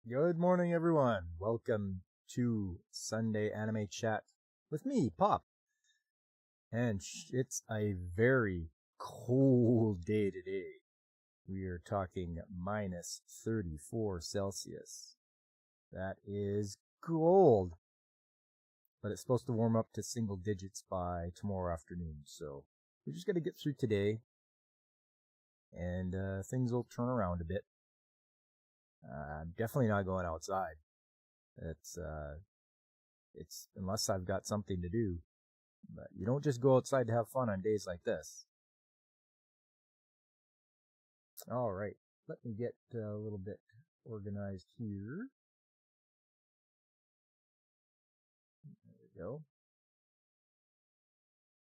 Good morning, everyone. Welcome to Sunday Anime Chat with me, Pop. And it's a very cold day today. We are talking minus 34 Celsius. That is cold. But it's supposed to warm up to single digits by tomorrow afternoon. So we just got to get through today. And things will turn around a bit. I'm definitely not going outside. It's unless I've got something to do. But you don't just go outside to have fun on days like this. All right, let me get a little bit organized here. There we go.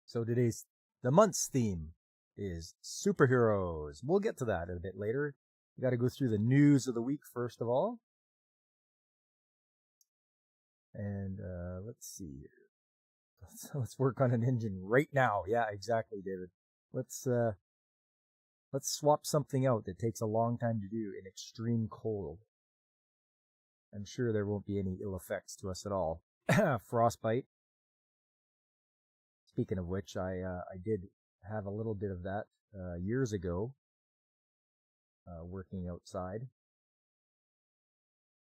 So the month's theme is superheroes. We'll get to that a bit later. We got to go through the news of the week first of all. And let's see here. Let's work on an engine right now. Yeah, exactly, David. Let's swap something out that takes a long time to do in extreme cold. I'm sure there won't be any ill effects to us at all. Frostbite. Speaking of which, I did have a little bit of that years ago, working outside,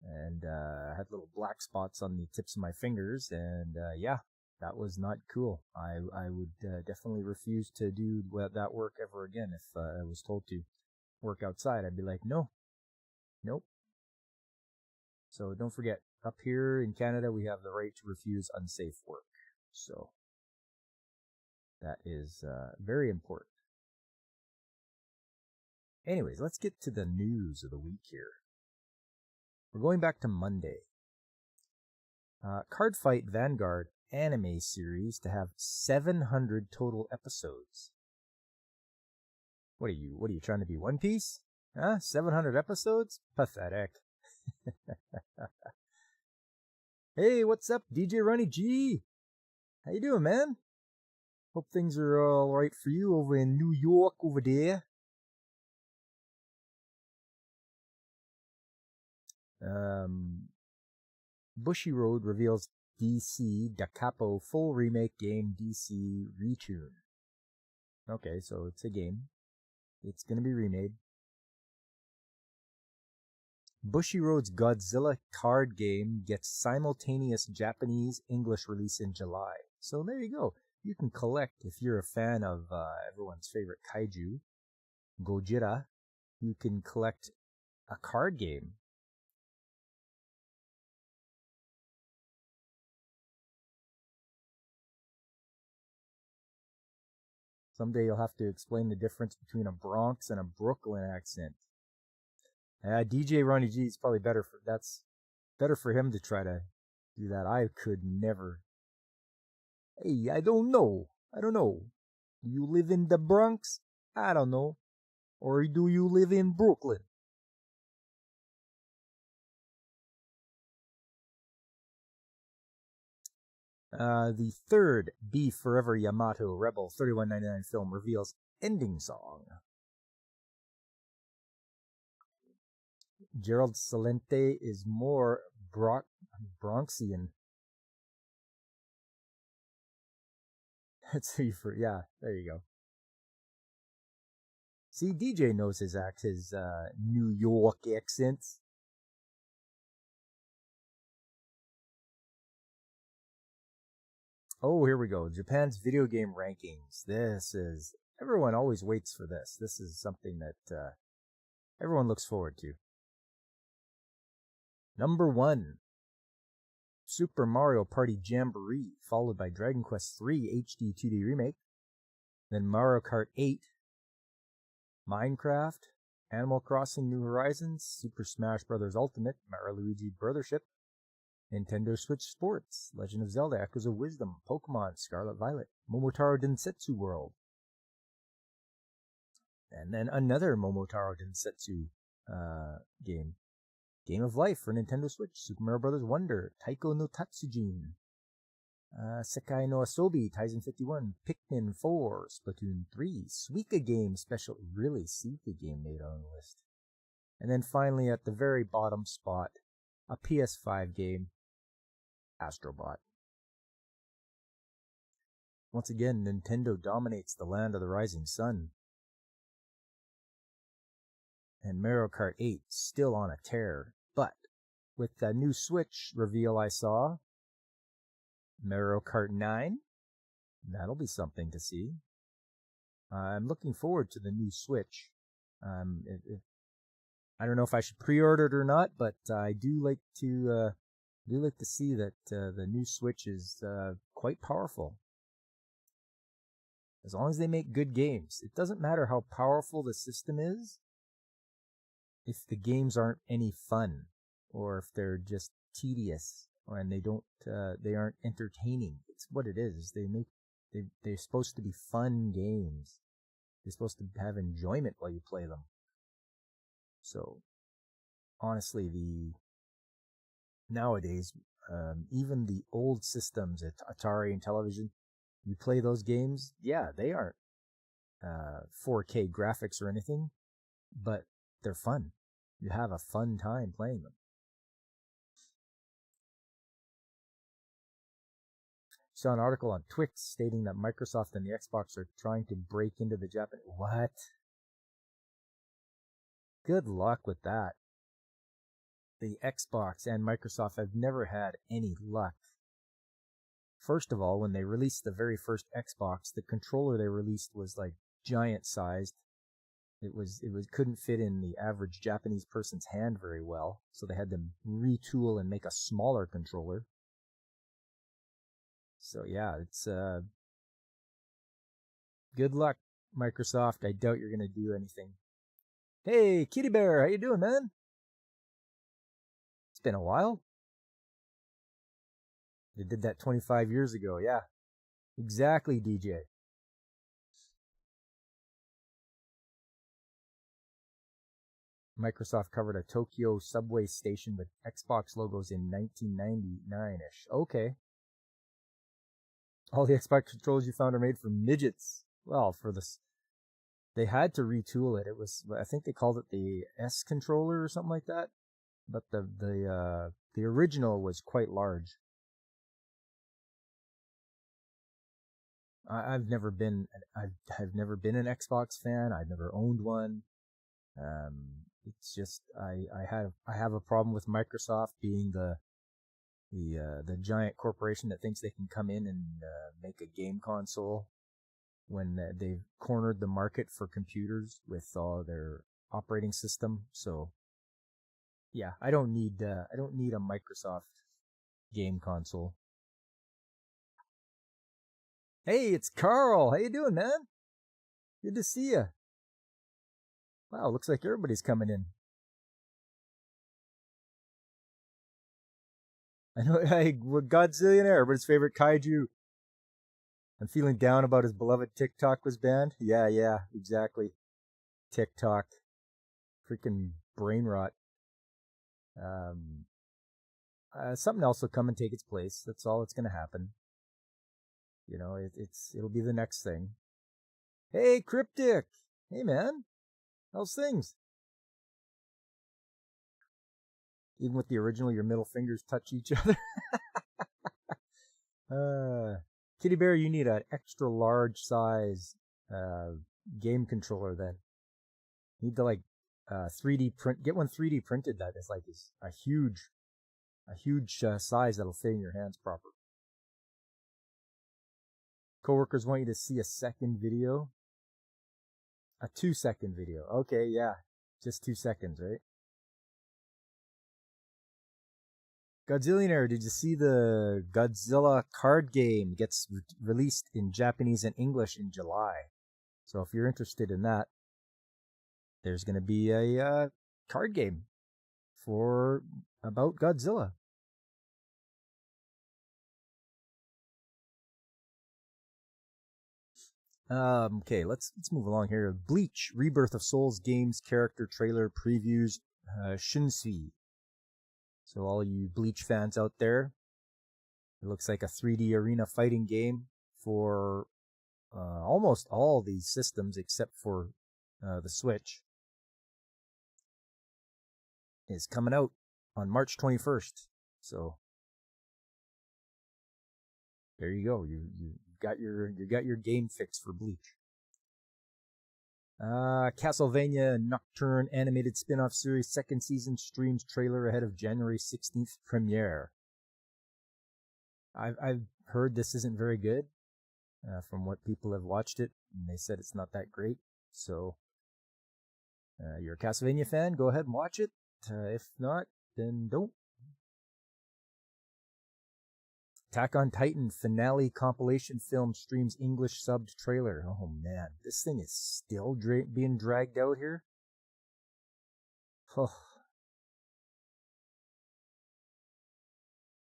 and had little black spots on the tips of my fingers, and yeah, that was not cool. I would definitely refuse to do that work ever again if I was told to work outside. I'd be like, nope. So don't forget, up here in Canada, we have the right to refuse unsafe work. So that is very important. Anyways, let's get to the news of the week here. We're going back to Monday. Cardfight Vanguard anime series to have 700 total episodes. What are you trying to be One Piece? Huh? 700 episodes? Pathetic. Hey, what's up, DJ Ronnie G? How you doing, man? Hope things are all right for you over in New York over there. Bushiroad reveals DC Da Capo full remake game DC Retune. Okay, so it's a game. It's gonna be remade. Bushiroad's Godzilla card game gets simultaneous Japanese-English release in July. So there you go. You can collect, if you're a fan of everyone's favorite kaiju, Gojira, you can collect a card game. Someday you'll have to explain the difference between a Bronx and a Brooklyn accent. DJ Ronnie G is probably that's better for him to try to do that. I could never. Hey, I don't know. Do you live in the Bronx? I don't know. Or do you live in Brooklyn? The third Be Forever Yamato Rebel 3199 film reveals ending song. Gerald Celente is more Bronxian. Yeah, there you go. See, DJ knows his New York accents. Oh, here we go. Japan's video game rankings. Everyone always waits for this. This is something that everyone looks forward to. Number 1, Super Mario Party Jamboree, followed by Dragon Quest III HD 2D Remake, then Mario Kart 8, Minecraft, Animal Crossing New Horizons, Super Smash Bros. Ultimate, Mario Luigi Brothership, Nintendo Switch Sports, Legend of Zelda Echoes of Wisdom, Pokemon Scarlet Violet, Momotaro Densetsu World, and then another Momotaro Densetsu game. Game of Life for Nintendo Switch, Super Mario Bros. Wonder, Taiko no Tatsujin, Sekai no Asobi, Tizen 51, Pikmin 4, Splatoon 3, Suika Game Special, really Suika Game made on the list. And then finally at the very bottom spot, a PS5 game, Astrobot. Once again, Nintendo dominates the land of the rising sun. And Mario Kart 8 still on a tear. But with the new Switch reveal I saw, Mario Kart 9, that'll be something to see. I'm looking forward to the new Switch. I don't know if I should pre-order it or not, but I do like to see that the new Switch is quite powerful. As long as they make good games, it doesn't matter how powerful the system is. If the games aren't any fun, or if they're just tedious, and they aren't entertaining, it's what it is. They're supposed to be fun games. You're supposed to have enjoyment while you play them. So, honestly, nowadays, even the old systems at Atari and television, you play those games, yeah, they aren't 4K graphics or anything, but they're fun. You have a fun time playing them. Saw an article on Twix stating that Microsoft and the Xbox are trying to break into the Japanese... What? Good luck with that. The Xbox and Microsoft have never had any luck. First of all, when they released the very first Xbox, the controller they released was like giant sized. It couldn't fit in the average Japanese person's hand very well, so they had to retool and make a smaller controller. So yeah, it's good luck, Microsoft. I doubt you're gonna do anything. Hey, Kitty Bear, how you doing, man? It's been a while. They did that 25 years ago, yeah. Exactly, DJ. Microsoft covered a Tokyo subway station with Xbox logos in 1999-ish. Okay. All the Xbox controllers you found are made for midgets. Well, they had to retool it. It was, I think they called it the S controller or something like that. But the original was quite large. I've never been an Xbox fan. I've never owned one. It's just I have a problem with Microsoft being the giant corporation that thinks they can come in and make a game console when they've cornered the market for computers with their operating system. So yeah, I don't need a Microsoft game console. Hey, it's Carl. How you doing, man? Good to see you. Wow, looks like everybody's coming in. I know, we're Godzillionaire, everybody's favorite kaiju. I'm feeling down about his beloved TikTok was banned. Yeah, exactly. TikTok. Freaking brain rot. Something else will come and take its place. That's all that's going to happen. You know, it'll be the next thing. Hey, Cryptic! Hey, man. How's things? Even with the original, your middle fingers touch each other. Kitty Bear, you need an extra large size game controller then. You need to like 3D print, get one 3D printed that is like a huge size that'll fit in your hands proper. Coworkers want you to see a second video. A 2-second video. Okay, yeah. Just 2 seconds, right? Godzillionaire, did you see the Godzilla card game gets released in Japanese and English in July? So if you're interested in that, there's going to be a card game about Godzilla. Okay, let's move along here. Bleach, Rebirth of Souls games character trailer previews Shunsui. So all you Bleach fans out there, it looks like a 3D arena fighting game for almost all these systems except for the Switch. Is coming out on March 21st. So there you go. You got your game fix for Bleach. Castlevania Nocturne animated spin-off series second season streams trailer ahead of January 16th premiere. I've heard this isn't very good from what people have watched it, and they said it's not that great. So you're a Castlevania fan, go ahead and watch it. If not, then don't. Attack on Titan finale compilation film streams English subbed trailer. Oh man, this thing is still being dragged out here. Oh.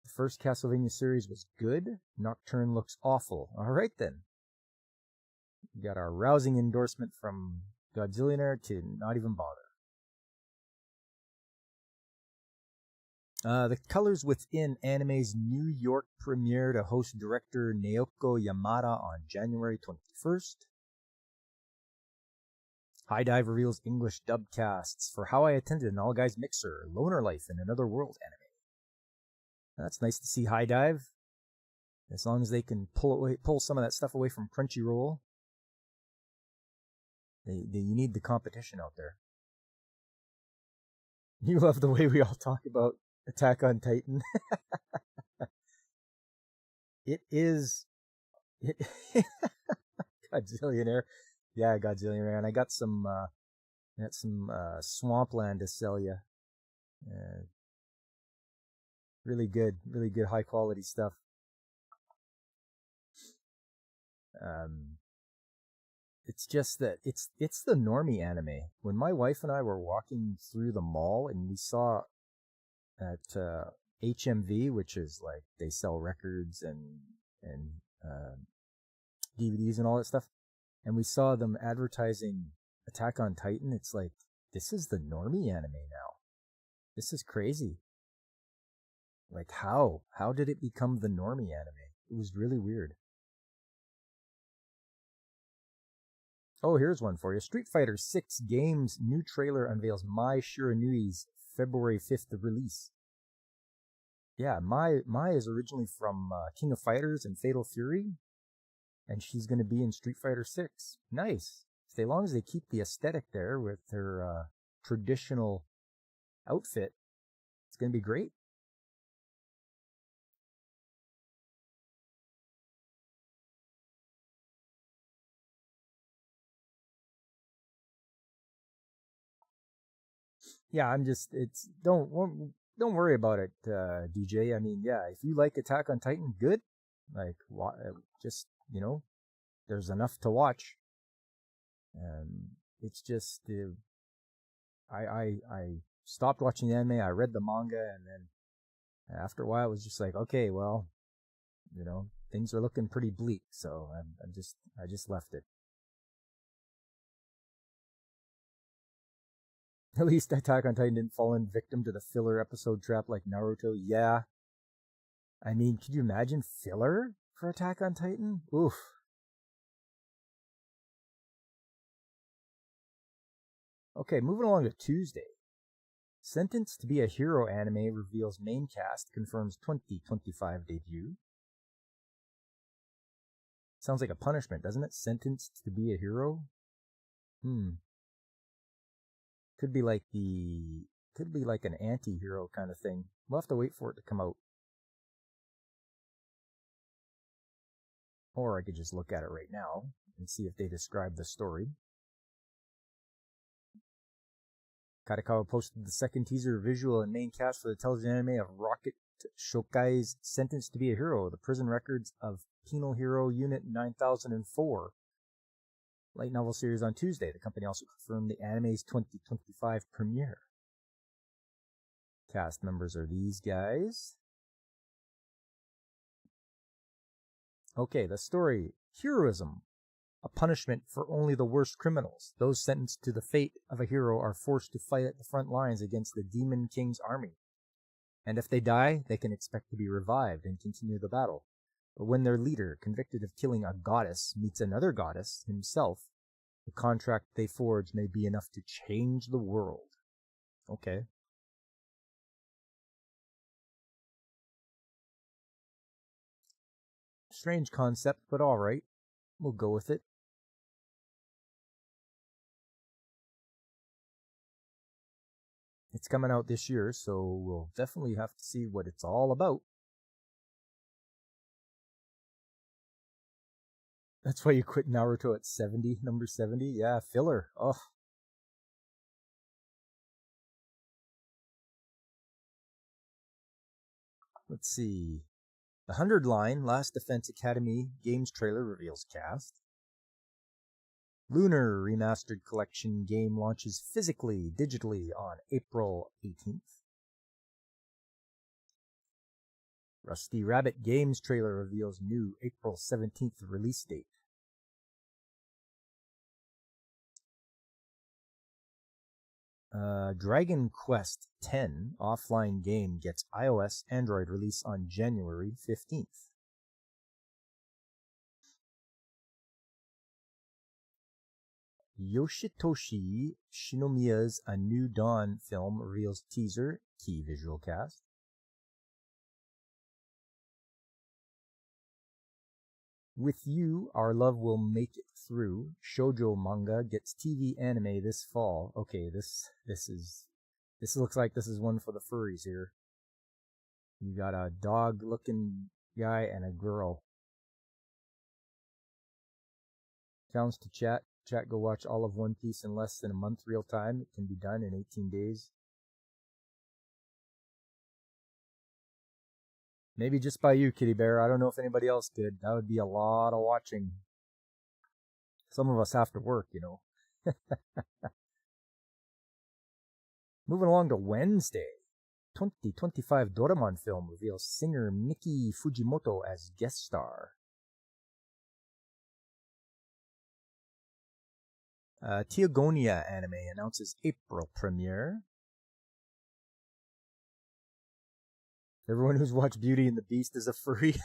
The first Castlevania series was good. Nocturne looks awful. All right then. We got our rousing endorsement from Godzillionaire to not even bother. The Colors Within anime's New York premiere to host director Naoko Yamada on January 21st. HIDIVE reveals English dub casts for How I Attended an All Guys Mixer, Loner Life in Another World anime. That's nice to see HIDIVE. As long as they can pull some of that stuff away from Crunchyroll. You need the competition out there. You love the way we all talk about Attack on Titan. It is Godzillionaire. Yeah, Godzillionaire. And I got some Swampland to sell you. Really good high quality stuff. It's just that it's the normie anime. When my wife and I were walking through the mall and we saw at HMV, which is like they sell records and DVDs and all that stuff, and we saw them advertising Attack on Titan, it's like, this is the normie anime now. This is crazy. Like, how did it become the normie anime? It was really weird. Oh, here's one for you. Street Fighter 6 Games new trailer unveils Mai Shiranui's February 5th release. Yeah, Mai is originally from King of Fighters and Fatal Fury, and she's going to be in Street Fighter 6. Nice. As long as they keep the aesthetic there with her traditional outfit, it's going to be great. Yeah, don't worry about it, DJ. I mean, yeah, if you like Attack on Titan, good. Like, just, there's enough to watch. It's just, I stopped watching the anime, I read the manga, and then after a while, it was just like, okay, well, things are looking pretty bleak, so I just left it. At least Attack on Titan didn't fall in victim to the filler episode trap like Naruto. Yeah. I mean, could you imagine filler for Attack on Titan? Oof. Okay, moving along to Tuesday. Sentenced to be a Hero anime reveals main cast, confirms 2025 debut. Sounds like a punishment, doesn't it? Sentenced to be a hero? Could be like an anti-hero kind of thing. We'll have to wait for it to come out. Or I could just look at it right now and see if they describe the story. Kadokawa posted the second teaser visual and main cast for the television anime of Rocket Shokai's Sentenced to be a Hero, the prison records of Penal Hero Unit 9004 light novel series on Tuesday. The company also confirmed the anime's 2025 premiere. Cast members are these guys. Okay, the story. Heroism. A punishment for only the worst criminals. Those sentenced to the fate of a hero are forced to fight at the front lines against the Demon King's army. And if they die, they can expect to be revived and continue the battle. But when their leader, convicted of killing a goddess, meets another goddess, himself, the contract they forge may be enough to change the world. Okay. Strange concept, but alright. We'll go with it. It's coming out this year, so we'll definitely have to see what it's all about. That's why you quit Naruto at 70, number 70? Yeah, filler. Oh. Let's see. The 100 line Last Defense Academy Games trailer reveals cast. Lunar Remastered Collection game launches physically, digitally on April 18th. Rusty Rabbit Games trailer reveals new April 17th release date. Dragon Quest X offline game gets iOS Android release on January 15th. Yoshitoshi Shinomiya's A New Dawn film reveals teaser, key visual cast. With You, Our Love Will Make It Through shoujo manga gets TV anime this fall. Okay, this looks like this is one for the furries here. You got a dog-looking guy and a girl. Challenge to chat. Chat, go watch all of One Piece in less than a month real time. It can be done in 18 days. Maybe just by you, Kitty Bear. I don't know if anybody else did. That would be a lot of watching. Some of us have to work, you know. Moving along to Wednesday. 2025 Doraemon film reveals singer Miki Fujimoto as guest star. Teogonia anime announces April premiere. Everyone who's watched Beauty and the Beast is a furry.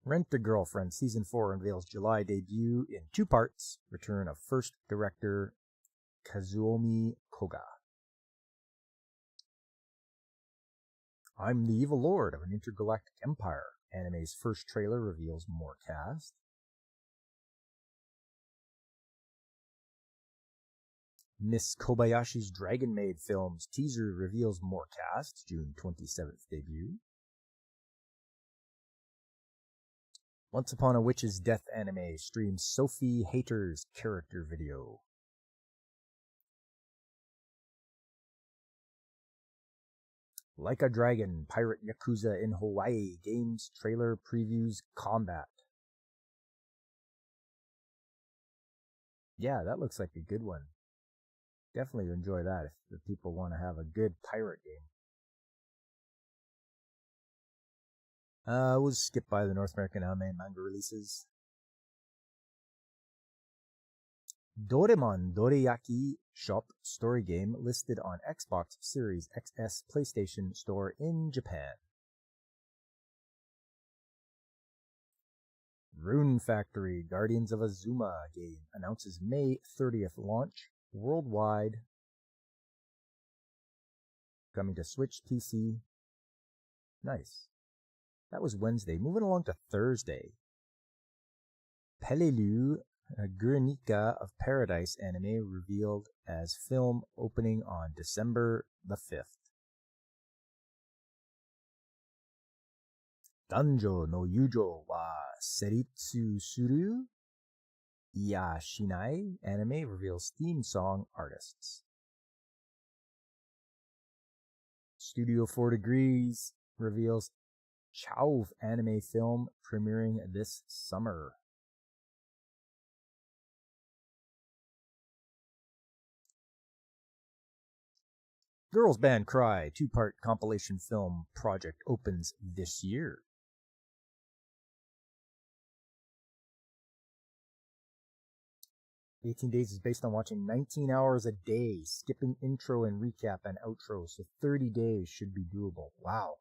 Rent-a-Girlfriend Season 4 unveils July debut in 2 parts. Return of first director Kazuomi Koga. I'm the Evil Lord of an Intergalactic Empire. Anime's first trailer reveals more cast. Miss Kobayashi's Dragon Maid films teaser reveals more cast. June 27th debut. Once Upon a Witch's Death anime streams Sophie Hater's character video. Like a Dragon, Pirate Yakuza in Hawaii games trailer previews combat. Yeah, that looks like a good one. Definitely enjoy that if the people want to have a good pirate game. We'll skip by the North American anime and manga releases. Doraemon Dorayaki Shop story game listed on Xbox Series XS PlayStation Store in Japan. Rune Factory Guardians of Azuma game announces May 30th launch worldwide. Coming to Switch, PC. Nice. That was Wednesday. Moving along to Thursday. Pelelu Guernica of Paradise anime revealed as film opening on December the 5th. Danjo no Yujo wa Seritsu Suru Ya Shinai anime reveals theme song artists. Studio 4 Degrees reveals Chauv anime film premiering this summer. Girls Band Cry 2-part compilation film project opens this year. "18 Days" is based on watching 19 hours a day, skipping intro and recap and outro, so 30 days should be doable. Wow.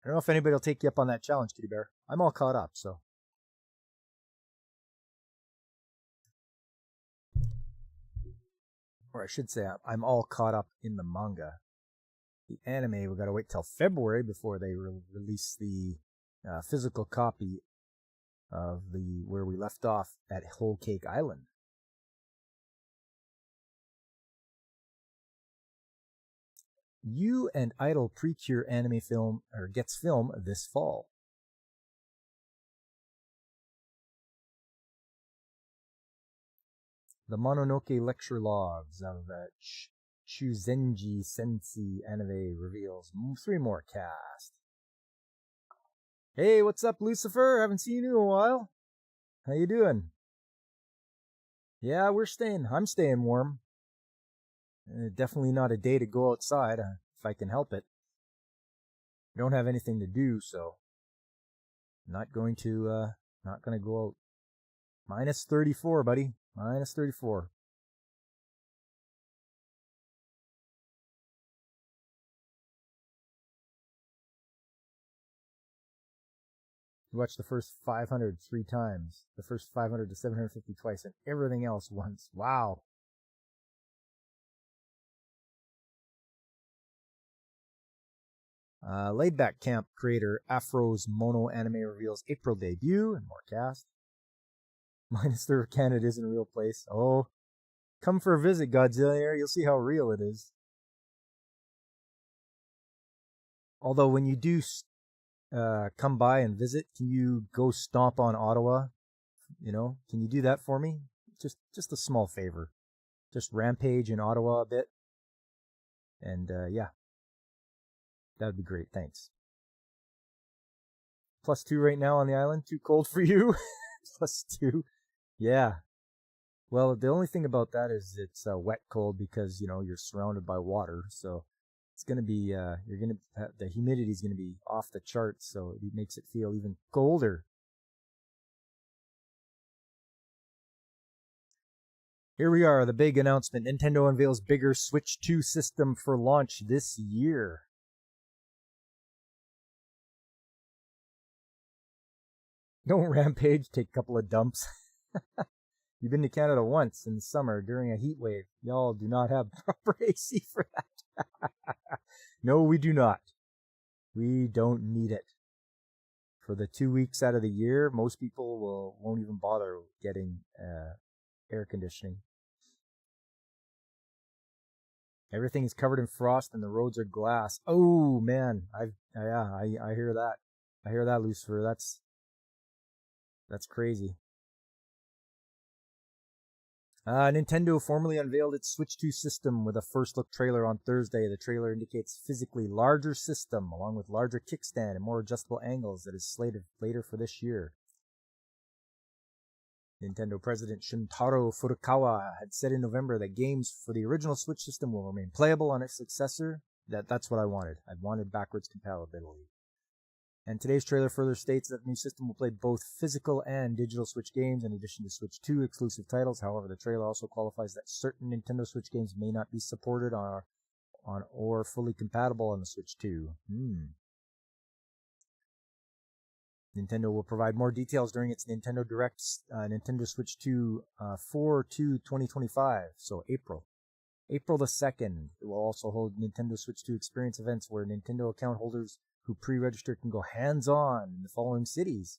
I don't know if anybody will take you up on that challenge, Kitty Bear. I'm all caught up, so. or I should say, I'm all caught up in the manga. The anime, we gotta wait till February before they release the physical copy of the where we left off at Whole Cake Island. You and Idol Precure anime film or gets film this fall. The Mononoke lecture logs of Chuzenji Sensei anime reveals 3 more cast. Hey, what's up, Lucifer? Haven't seen you in a while. How you doing? Yeah, I'm staying warm. Definitely not a day to go outside if I can help it. Don't have anything to do, so not going to go out. Minus 34, buddy. Minus 34. You watched the first 500 3 times, the first 500 to 750 twice, and everything else once. Wow. Laidback Camp creator Afro's Mono anime reveals April debut and more cast. Minus their Canada isn't a real place. Oh, come for a visit, Godzilla. You'll see how real it is. Although when you do come by and visit, can you go stomp on Ottawa? You know, can you do that for me? Just a small favor. Just rampage in Ottawa a bit. And yeah, that would be great. Thanks. +2 right now on the island. Too cold for you? +2. Yeah. Well, the only thing about that is it's wet cold because, you know, you're surrounded by water. So it's going to be, the humidity is going to be off the charts. So it makes it feel even colder. Here we are, the big announcement. Nintendo unveils bigger Switch 2 system for launch this year. Don't rampage, take a couple of dumps. You've been to Canada once in the summer during a heat wave. Y'all do not have proper AC for that. No, we do not. We don't need it. For the 2 weeks out of the year, most people won't even bother getting air conditioning. Everything is covered in frost and the roads are glass. Oh man, I hear that. I hear that, Lucifer. That's crazy. Nintendo formally unveiled its Switch 2 system with a first look trailer on Thursday. The trailer indicates physically larger system, along with larger kickstand and more adjustable angles that is slated later for this year. Nintendo President Shuntaro Furukawa had said in November that games for the original Switch system will remain playable on its successor. That's what I wanted. I wanted backwards compatibility. And today's trailer further states that the new system will play both physical and digital Switch games in addition to Switch 2 exclusive titles. However, the trailer also qualifies that certain Nintendo Switch games may not be supported on or fully compatible on the Switch 2. Nintendo will provide more details during its Nintendo Direct Nintendo Switch 2 4/2/2025, so April. April the 2nd, it will also hold Nintendo Switch 2 experience events where Nintendo account holders who pre-register can go hands-on in the following cities.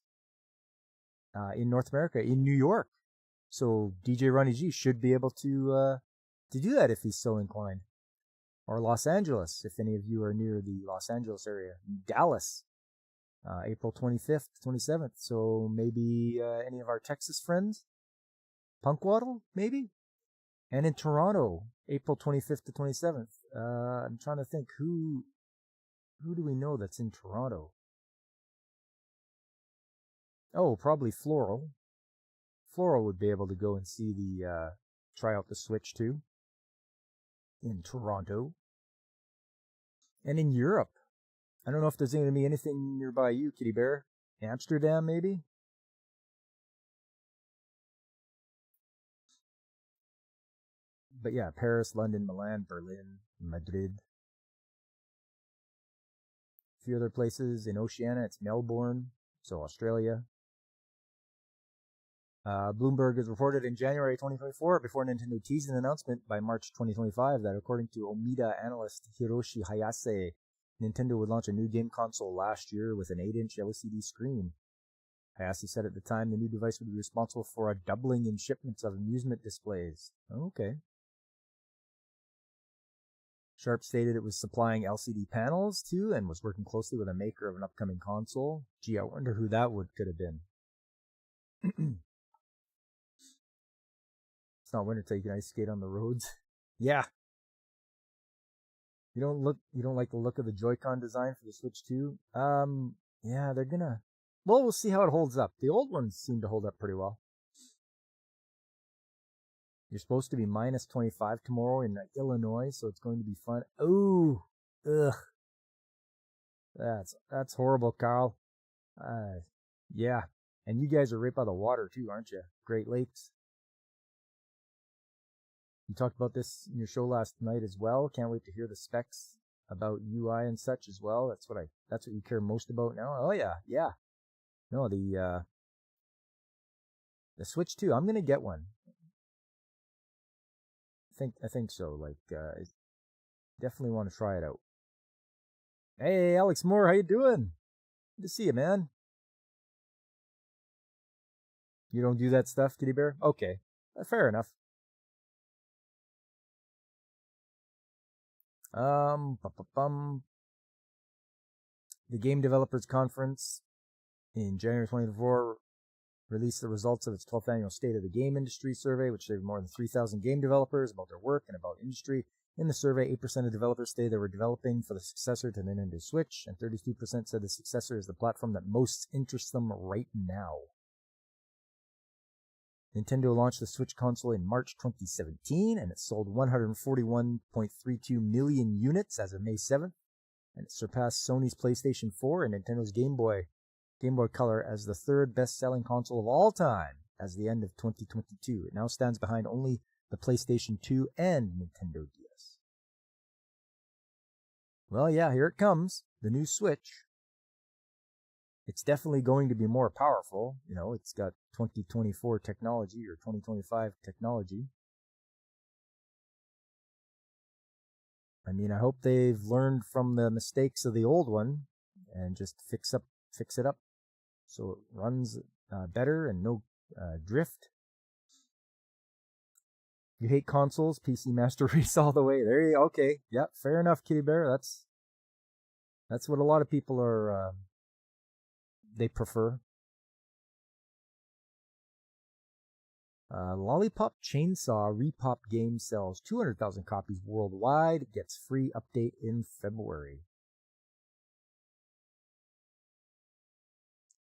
In North America, in New York. So DJ Ronnie G should be able to do that if he's so inclined. Or Los Angeles, if any of you are near the Los Angeles area. Dallas, April 25th, 27th. So maybe any of our Texas friends? Punkwaddle, maybe? And in Toronto, April 25th to 27th. I'm trying to think who do we know that's in Toronto? Oh, probably Floral. Floral would be able to go and see try out the Switch too. In Toronto. And in Europe. I don't know if there's going to be anything nearby you, Kitty Bear. Amsterdam, maybe? But yeah, Paris, London, Milan, Berlin, Madrid. A few other places. In Oceania, it's Melbourne, so Australia. Bloomberg has reported in January 2024, before Nintendo teased an announcement by March 2025, that according to Omida analyst Hiroshi Hayase, Nintendo would launch a new game console last year with an 8-inch LCD screen. Hayase said at the time the new device would be responsible for a doubling in shipments of amusement displays. Okay. Sharp stated it was supplying LCD panels too and was working closely with a maker of an upcoming console. Gee, I wonder who that could have been. It's not winter till you can ice skate on the roads. Yeah. You don't like the look of the Joy-Con design for the Switch 2? Yeah, they're gonna... Well, we'll see how it holds up. The old ones seem to hold up pretty well. You're supposed to be minus 25 tomorrow in Illinois, so it's going to be fun. Ooh, ugh. That's horrible, Carl. Yeah. And you guys are right by the water too, aren't you? Great Lakes. You talked about this in your show last night as well. Can't wait to hear the specs about UI and such as well. That's what you care most about now. Oh yeah. No, the Switch 2. I'm gonna get one. I think so. Definitely want to try it out. Hey, Alex Moore, how you doing? Good to see you, man. You don't do that stuff, Kitty Bear? Okay, fair enough. The Game Developers Conference in January 2024 released the results of its 12th annual State of the Game Industry Survey, which surveyed more than 3,000 game developers about their work and about industry. In the survey, 8% of developers stated they were developing for the successor to Nintendo Switch, and 32% said the successor is the platform that most interests them right now. Nintendo launched the Switch console in March 2017, and it sold 141.32 million units as of May 7th, and it surpassed Sony's PlayStation 4 and Nintendo's Game Boy Color as the third best-selling console of all time as the end of 2022. It now stands behind only the PlayStation 2 and Nintendo DS. Well, yeah, here it comes, the new Switch. It's definitely going to be more powerful. You know, it's got 2024 technology or 2025 technology. I mean, I hope they've learned from the mistakes of the old one and just fix it up so it runs better and no drift. You hate consoles, PC Master Race all the way. There you go. Okay, yeah, fair enough, Kitty Bear. That's what a lot of people are. They prefer. Lollipop Chainsaw Repop game sells 200,000 copies worldwide. Gets free update in February.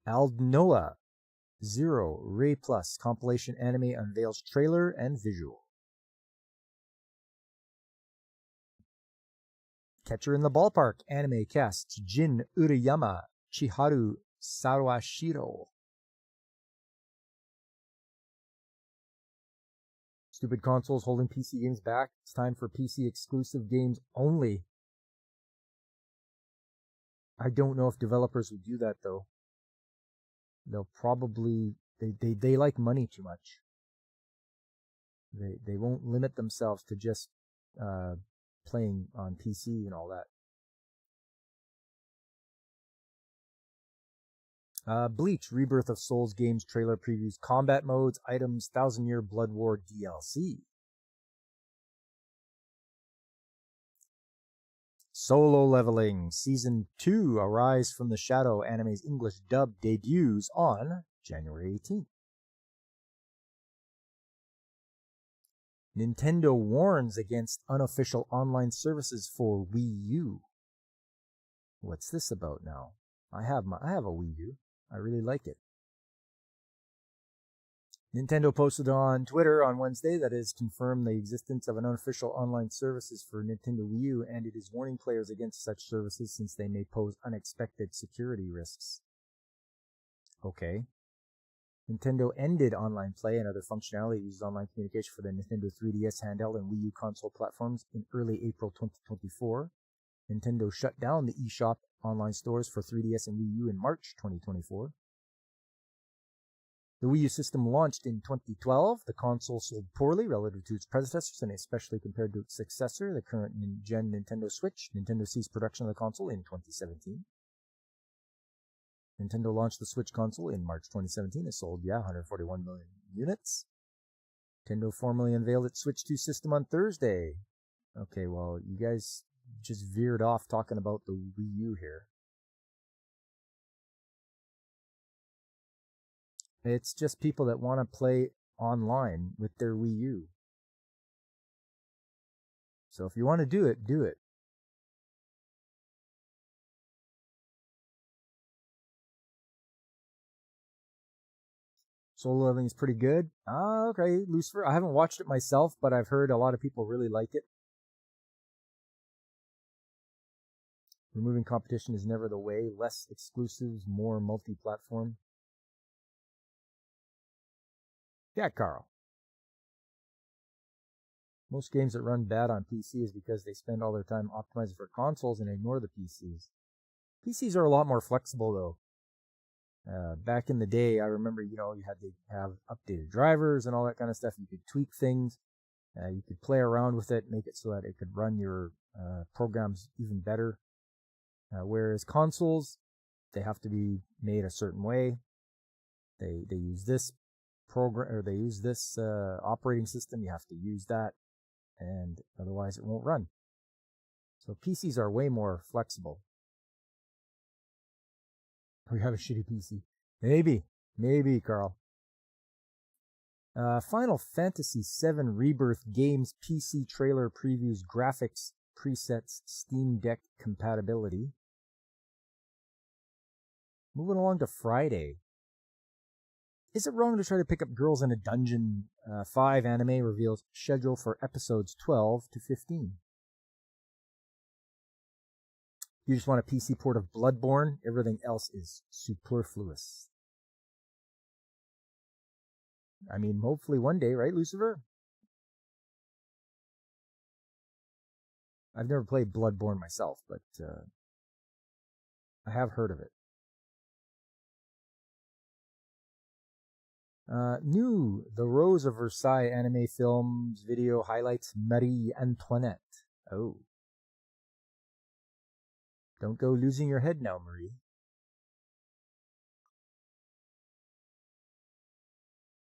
Aldnoah Zero Ray Plus compilation anime unveils trailer and visual. Catcher in the Ballpark anime casts Jin Urayama, Chiharu Sawashiro. Stupid consoles holding PC games back. It's time for PC exclusive games only. I don't know if developers would do that though. They'll probably they like money too much. They won't limit themselves to just playing on PC and all that. Bleach Rebirth of Souls games trailer previews combat modes, items, 1000-Year Blood War DLC. Solo Leveling Season 2 Arise from the Shadow anime's English dub debuts on January 18th. Nintendo warns against unofficial online services for Wii U. What's this about now? I have a Wii U. I really like it. Nintendo posted on Twitter on Wednesday that it has confirmed the existence of an unofficial online services for Nintendo Wii U, and it is warning players against such services since they may pose unexpected security risks. Okay. Nintendo ended online play and other functionality used online communication for the Nintendo 3DS handheld and Wii U console platforms in early April 2024. Nintendo shut down the eShop online stores for 3DS and Wii U in March 2024. The Wii U system launched in 2012. The console sold poorly relative to its predecessors and especially compared to its successor, the current gen Nintendo Switch. Nintendo ceased production of the console in 2017. Nintendo launched the Switch console in March 2017. It sold, 141 million units. Nintendo formally unveiled its Switch 2 system on Thursday. Okay, well, you guys just veered off talking about the Wii U here. It's just people that want to play online with their Wii U. So if you want to do it, do it. Solo Leveling is pretty good. Okay, Lucifer. I haven't watched it myself, but I've heard a lot of people really like it. Removing competition is never the way. Less exclusives, more multi-platform. Yeah, Carl. Most games that run bad on PC is because they spend all their time optimizing for consoles and ignore the PCs. PCs are a lot more flexible, though. Back in the day, I remember, you had to have updated drivers and all that kind of stuff. You could tweak things. You could play around with it, make it so that it could run your programs even better. Whereas consoles, they have to be made a certain way. They use this program, or they use this operating system. You have to use that, and otherwise it won't run. So PCs are way more flexible. We have a shitty PC. Maybe, Carl. Final Fantasy VII Rebirth Games PC trailer previews graphics, presets, Steam Deck compatibility. Moving along to Friday. Is it wrong to try to pick up girls in a dungeon? 5 anime reveals schedule for episodes 12 to 15. You just want a PC port of Bloodborne. Everything else is superfluous. I mean, hopefully one day, right, Lucifer? I've never played Bloodborne myself, but I have heard of it. New The Rose of Versailles anime films video highlights Marie Antoinette. Oh. Don't go losing your head now, Marie.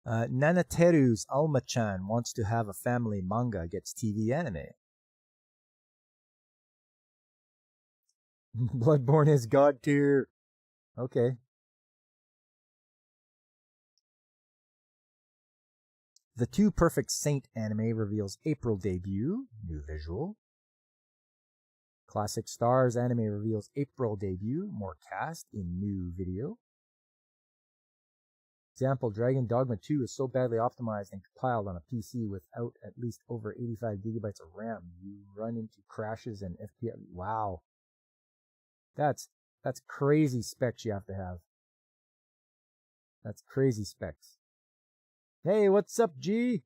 Nanateru's Alma-chan wants to have a family manga gets TV anime. Bloodborne is god tier. Okay. The Two Perfect Saint anime reveals April debut. New visual. Classic Stars anime reveals April debut. More cast in new video. Example, Dragon Dogma 2 is so badly optimized and compiled on a PC without at least over 85 gigabytes of RAM. You run into crashes and FPS. Wow. That's crazy specs you have to have. That's crazy specs. Hey, what's up, G?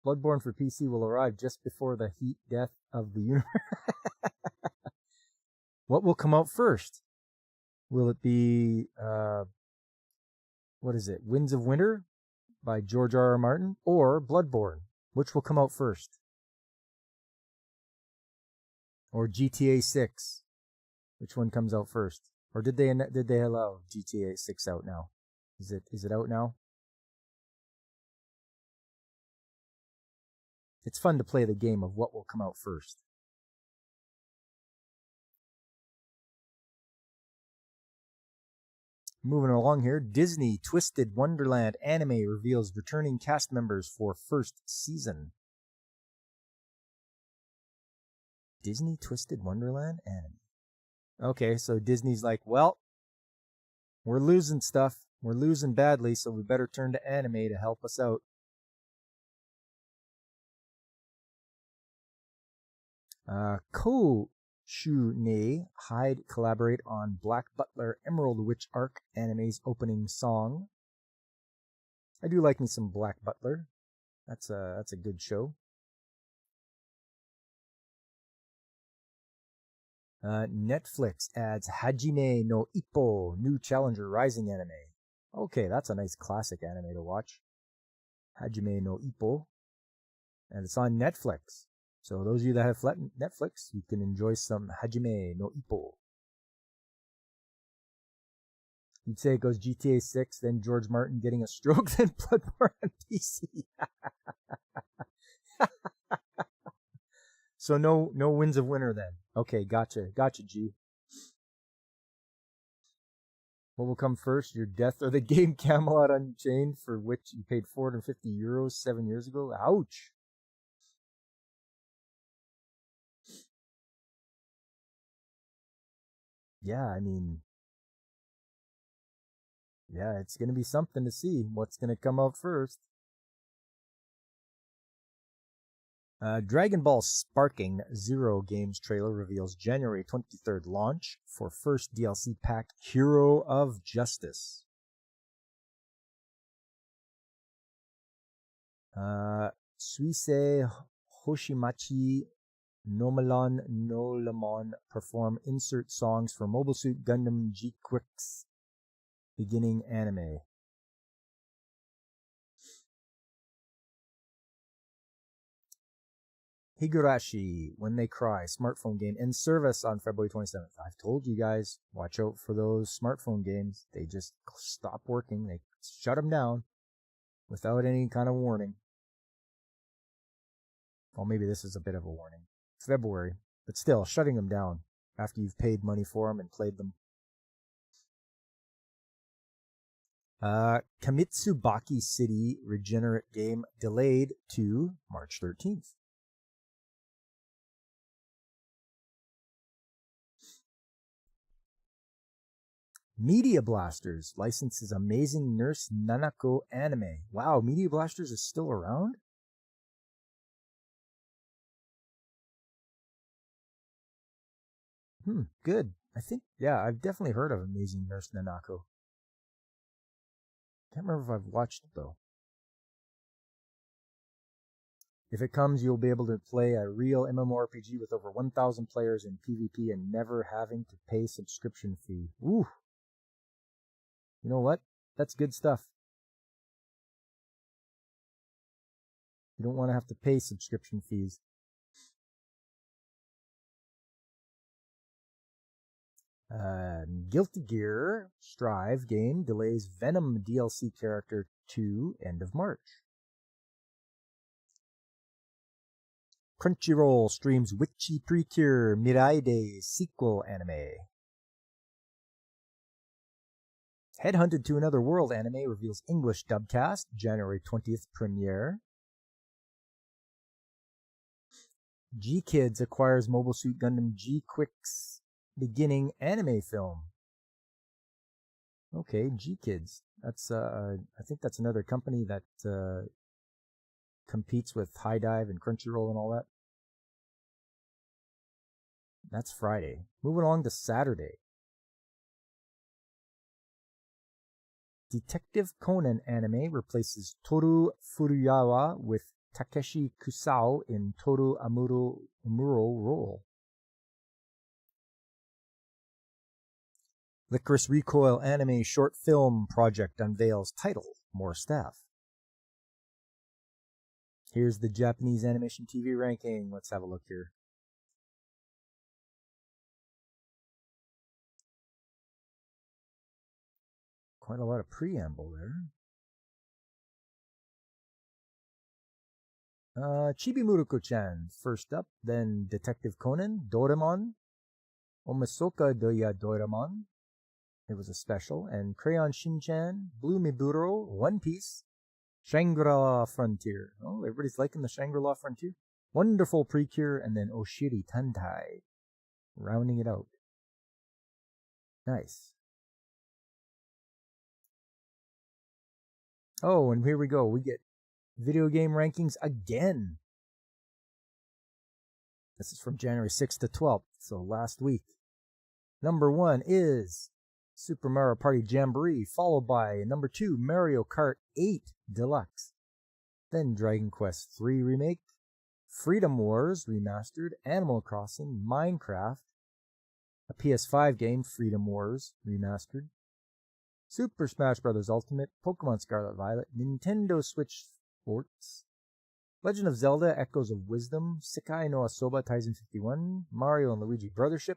Bloodborne for PC will arrive just before the heat death of the universe. What will come out first? Will it be, what is it? Winds of Winter by George R.R. Martin or Bloodborne? Which will come out first? Or GTA 6? Which one comes out first? Or did they allow GTA 6 out now? Is it out now? It's fun to play the game of what will come out first. Moving along here, Disney Twisted Wonderland anime reveals returning cast members for first season. Disney Twisted Wonderland anime. Okay, so Disney's like, well, we're losing stuff. We're losing badly, so we better turn to anime to help us out. Shune Hyde collaborate on Black Butler Emerald Witch Arc anime's opening song. I do like me some Black Butler. That's a good show. Netflix adds Hajime no Ippo, new Challenger Rising anime. Okay, that's a nice classic anime to watch. Hajime no Ippo. And it's on Netflix. So those of you that have Netflix, you can enjoy some Hajime no Ippo. You'd say it goes GTA 6, then George Martin getting a stroke, then Bloodborne on PC. So no Winds of Winter then. Okay, gotcha, G. What will come first, your death or the game Camelot Unchained, for which you paid €450 7 years ago? Ouch. Yeah, I mean, yeah, it's going to be something to see what's going to come out first. Dragon Ball Sparking Zero Games trailer reveals January 23rd launch for first DLC pack Hero of Justice. Suisei Hoshimachi Nomalon Nolamon perform insert songs for Mobile Suit Gundam G-Quix beginning anime. Higurashi, When They Cry, smartphone game in service on February 27th. I've told you guys, watch out for those smartphone games. They just stop working. They shut them down without any kind of warning. Well, maybe this is a bit of a warning. February, but still, shutting them down after you've paid money for them and played them. Kamitsubaki City Regenerate game delayed to March 13th. Media Blasters licenses Amazing Nurse Nanako anime. Wow, Media Blasters is still around? Good. I think, yeah, I've definitely heard of Amazing Nurse Nanako. Can't remember if I've watched it, though. If it comes, you'll be able to play a real MMORPG with over 1,000 players in PvP and never having to pay subscription fee. Ooh. You know what? That's good stuff. You don't want to have to pay subscription fees. Guilty Gear Strive game delays Venom DLC character to end of March. Crunchyroll streams Witchy Precure Miraide sequel anime. Headhunted to Another World anime reveals English dubcast, January 20th premiere. G-Kids acquires Mobile Suit Gundam G-Quix beginning anime film. Okay, G-Kids. That's I think that's another company that competes with High Dive and Crunchyroll and all that. That's Friday. Moving along to Saturday. Detective Conan anime replaces Toru Furuyawa with Takeshi Kusao in Toru Amuro role. Licorice Recoil anime short film project unveils title, more staff. Here's the Japanese animation TV ranking. Let's have a look here. Quite a lot of preamble there. Chibi Muroko-chan first up, then Detective Conan, Doraemon, Omasoka Doya Doraemon. It was a special, and Crayon Shin-chan, Blue Miburo, One Piece, Shangri-La Frontier. Oh, everybody's liking the Shangri-La Frontier. Wonderful Precure, and then Oshiri Tantai, rounding it out. Nice. Oh, and here we go. We get video game rankings again. This is from January 6th to 12th, so last week. Number 1 is Super Mario Party Jamboree, followed by number 2, Mario Kart 8 Deluxe. Then Dragon Quest III Remake, Freedom Wars Remastered, Animal Crossing, Minecraft, a PS5 game, Freedom Wars Remastered, Super Smash Bros. Ultimate, Pokemon Scarlet Violet, Nintendo Switch Sports, Legend of Zelda Echoes of Wisdom, Sekai no Asoba Taisen 51, Mario and Luigi Brothership,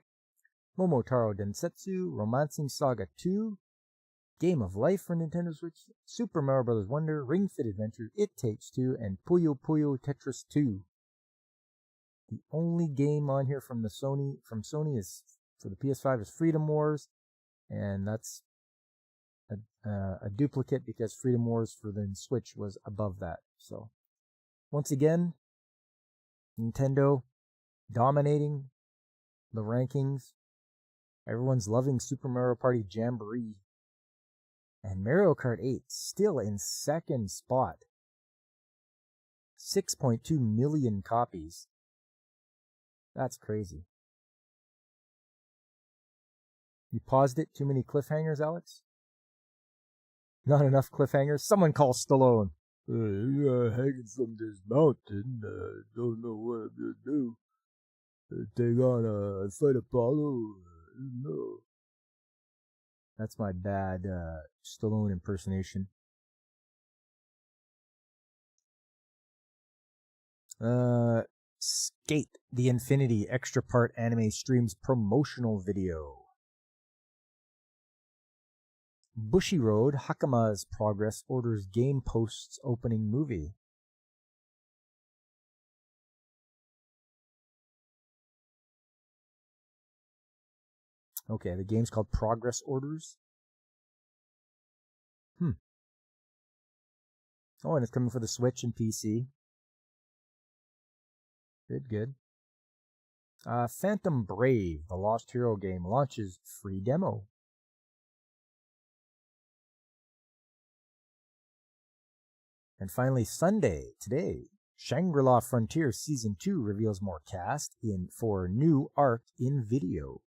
Momotaro Densetsu, Romancing Saga 2, Game of Life for Nintendo Switch, Super Mario Bros. Wonder, Ring Fit Adventure, It Takes Two, and Puyo Puyo Tetris 2. The only game on here from Sony is for the PS5 is Freedom Wars, and that's a duplicate because Freedom Wars for the Switch was above that. So once again, Nintendo dominating the rankings. Everyone's loving Super Mario Party Jamboree. And Mario Kart 8 still in second spot. 6.2 million copies. That's crazy. You paused it? Too many cliffhangers, Alex? Not enough cliffhangers? Someone call Stallone. Hanging from this mountain. Don't know what I'm gonna do. Take on fight Apollo. No. That's my bad Stallone impersonation. Skate the Infinity Extra Part Anime Streams promotional video. Bushiroad Hakama's Progress orders game posts opening movie. Okay, the game's called Progress Orders. Oh, and it's coming for the Switch and PC. Good. Phantom Brave, the Lost Hero game, launches free demo. And finally, Sunday, today, Shangri-La Frontier Season 2 reveals more cast for new arc in video.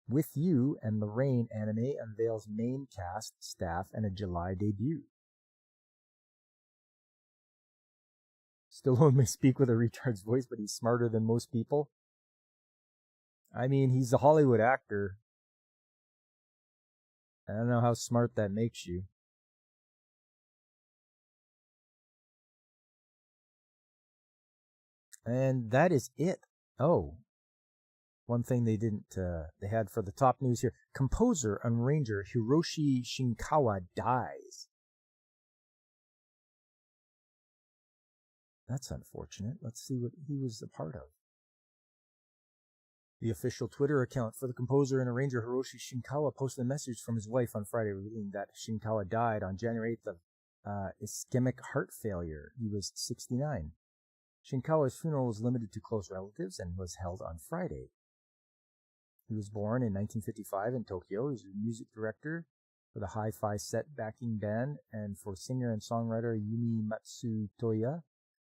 With You and the Rain anime unveils main cast, staff, and a July debut. Stallone may speak with a retard's voice, but he's smarter than most people. I mean, he's a Hollywood actor. I don't know how smart that makes you. And that is it. Oh, one thing they had for the top news here. Composer and arranger Hiroshi Shinkawa dies. That's unfortunate. Let's see what he was a part of. The official Twitter account for the composer and arranger Hiroshi Shinkawa posted a message from his wife on Friday revealing that Shinkawa died on January 8th of ischemic heart failure. He was 69. Shinkawa's funeral was limited to close relatives and was held on Friday. He was born in 1955 in Tokyo. He was a music director for the Hi-Fi Set backing band and for singer and songwriter Yumi Matsutoya,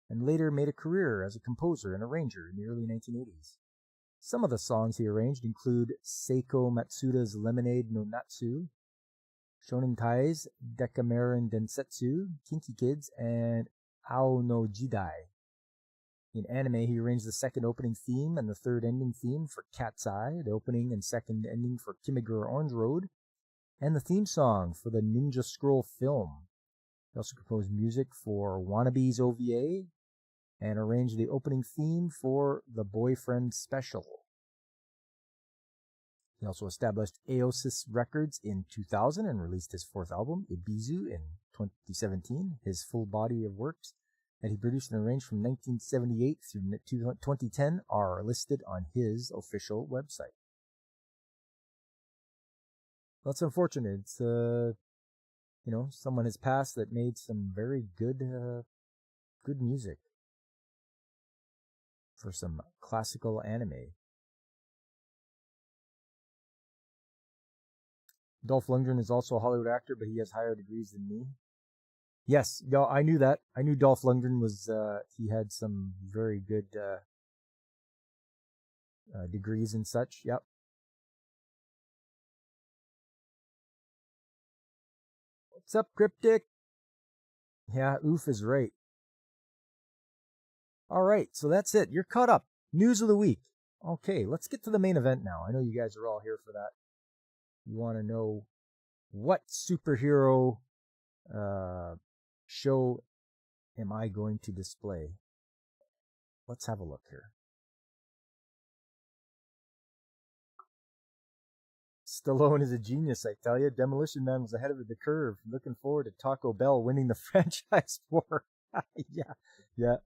and later made a career as a composer and arranger in the early 1980s. Some of the songs he arranged include Seiko Matsuda's Lemonade no Natsu, Shonen Kai's Decameron Densetsu, Kinky Kids, and Ao no Jidai. In anime, he arranged the second opening theme and the third ending theme for Cat's Eye, the opening and second ending for Kimagure Orange Road, and the theme song for the Ninja Scroll film. He also composed music for Wannabe's OVA and arranged the opening theme for The Boyfriend Special. He also established Aosis Records in 2000 and released his fourth album, Ibizu, in 2017. His full body of works that he produced and arranged from 1978 through 2010 are listed on his official website. That's unfortunate. It's, someone has passed that made some very good music for some classical anime. Dolph Lundgren is also a Hollywood actor, but he has higher degrees than me. Yes, I knew that. I knew Dolph Lundgren he had some very good degrees and such. Yep. What's up, Cryptic? Yeah, oof is right. All right, so that's it. You're caught up. News of the week. Okay, let's get to the main event now. I know you guys are all here for that. you want to know what superhero show am I going to display, let's have a look here. Stallone is a genius, I tell you. Demolition Man was ahead of the curve. Looking forward to Taco Bell winning the franchise war. Yeah.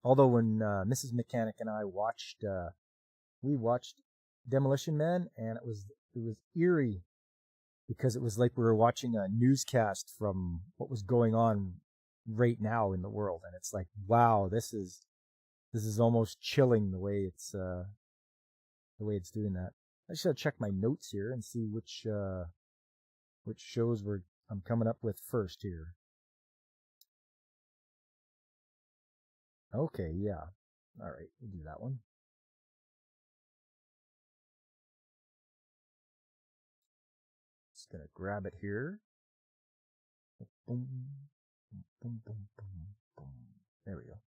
Although when Mrs. Mechanic and I watched, we watched Demolition Man, and it was eerie because it was like we were watching a newscast from what was going on right now in the world, and it's like, wow, this is almost chilling the way it's doing that. I just gotta check my notes here and see which shows I'm coming up with first here. Okay, yeah. All right, we'll do that one. Just gonna grab it here. Boom, boom, boom, boom, boom. There we go.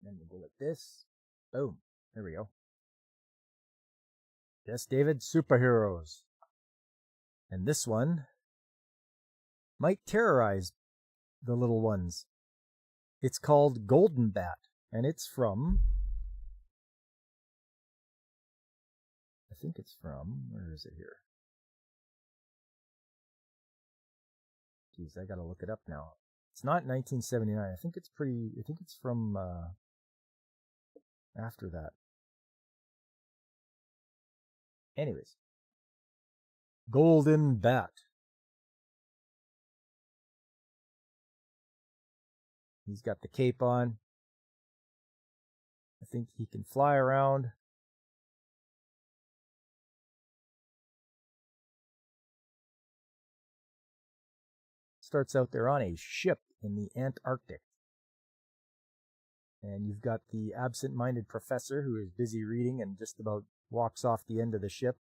Then we'll go like this. Boom. There we go. Yes, David, superheroes. And this one might terrorize the little ones. It's called Golden Bat, and it's from, I think it's from, where is it here? Geez, I gotta look it up now. It's not 1979. I think it's from after that. Anyways, Golden Bat. He's got the cape on. I think he can fly around. Starts out there on a ship in the Antarctic. And you've got the absent-minded professor who is busy reading and just about walks off the end of the ship.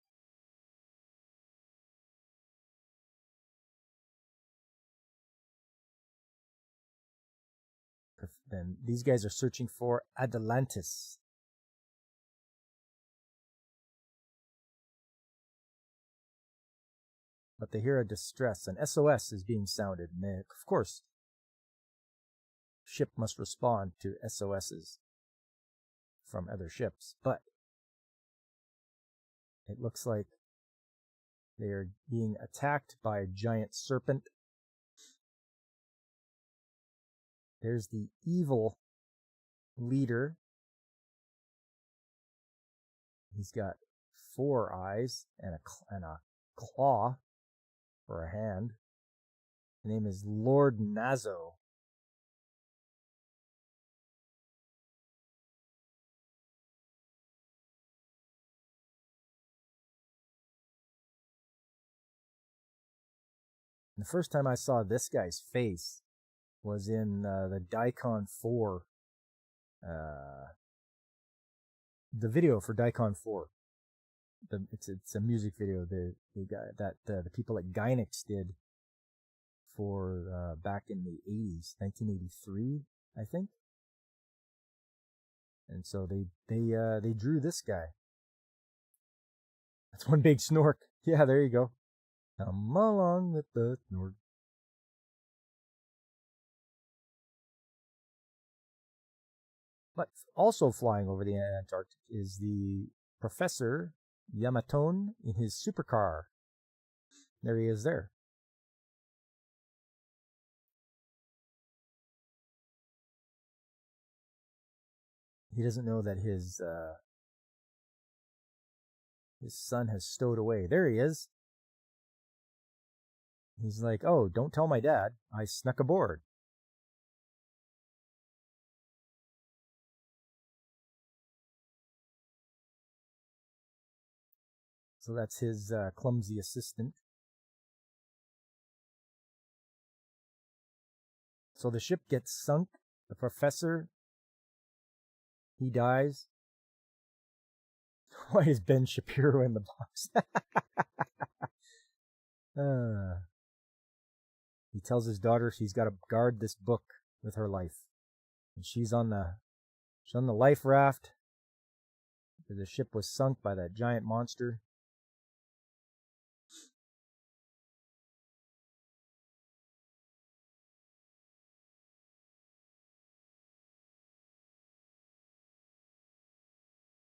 Then these guys are searching for Atlantis. But they hear a distress. An SOS is being sounded. And they, of course, ship must respond to SOSs from other ships. But it looks like they are being attacked by a giant serpent. There's the evil leader. He's got 4 eyes and a claw for a hand. His name is Lord Nazo. And the first time I saw this guy's face was in the Daikon 4, the video for Daikon 4. It's a music video the people at Gainax did for back in the 80s, 1983, I think. And so they drew this guy. That's one big snork. Yeah, there you go. Come along with the snork. But also flying over the Antarctic is the Professor Yamatone in his supercar. There he is there. He doesn't know that his son has stowed away. There he is. He's like, oh, don't tell my dad. I snuck aboard. So that's his clumsy assistant. So the ship gets sunk. The professor, he dies. Why is Ben Shapiro in the box? he tells his daughter she's got to guard this book with her life. And she's on the life raft. The ship was sunk by that giant monster.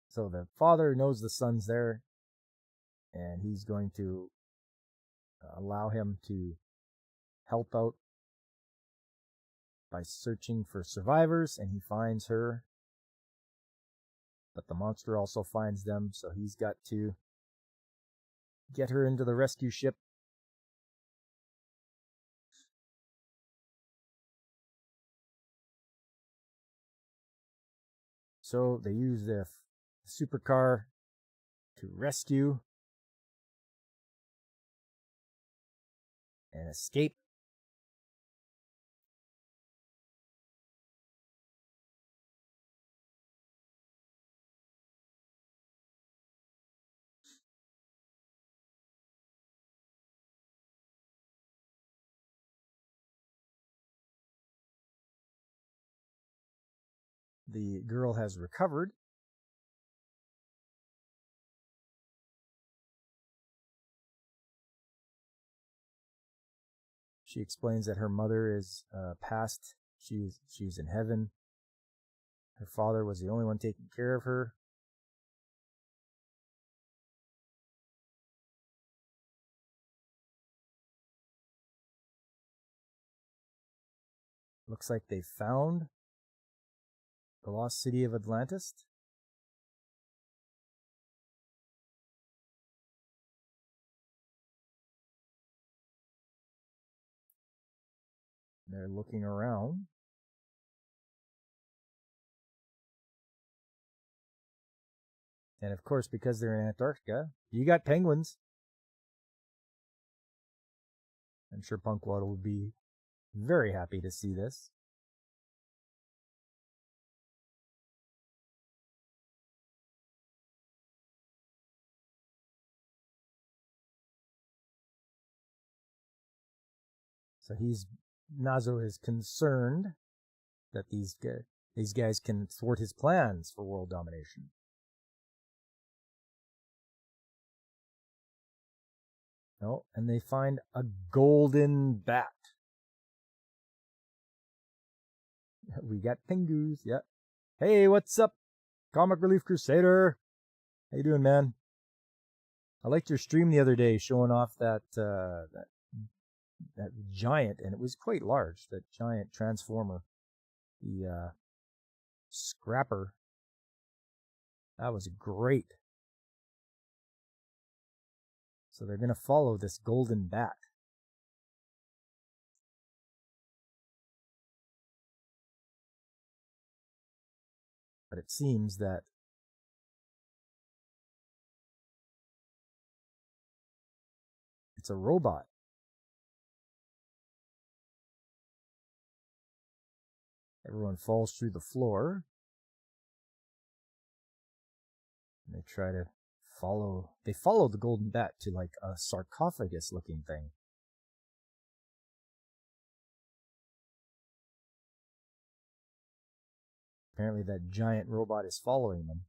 So the father knows the son's there, and he's going to allow him to help out by searching for survivors, and he finds her. But the monster also finds them, so he's got to get her into the rescue ship. So they use the supercar to rescue and escape. The girl has recovered. She explains that her mother is passed. She's in heaven. Her father was the only one taking care of her. Looks like they found the lost city of Atlantis. They're looking around. And of course, because they're in Antarctica, you got penguins. I'm sure Punkwaddle would be very happy to see this. So Nazo is concerned that these guys can thwart his plans for world domination. No, and they find a golden bat. We got Pingus, yeah. Hey, what's up, Comic Relief Crusader? How you doing, man? I liked your stream the other day showing off that giant, and it was quite large, that giant transformer, the Scrapper. That was great. So they're going to follow this golden bat. But it seems that it's a robot. Everyone falls through the floor. And they try to follow the golden bat to like a sarcophagus looking thing. Apparently that giant robot is following them.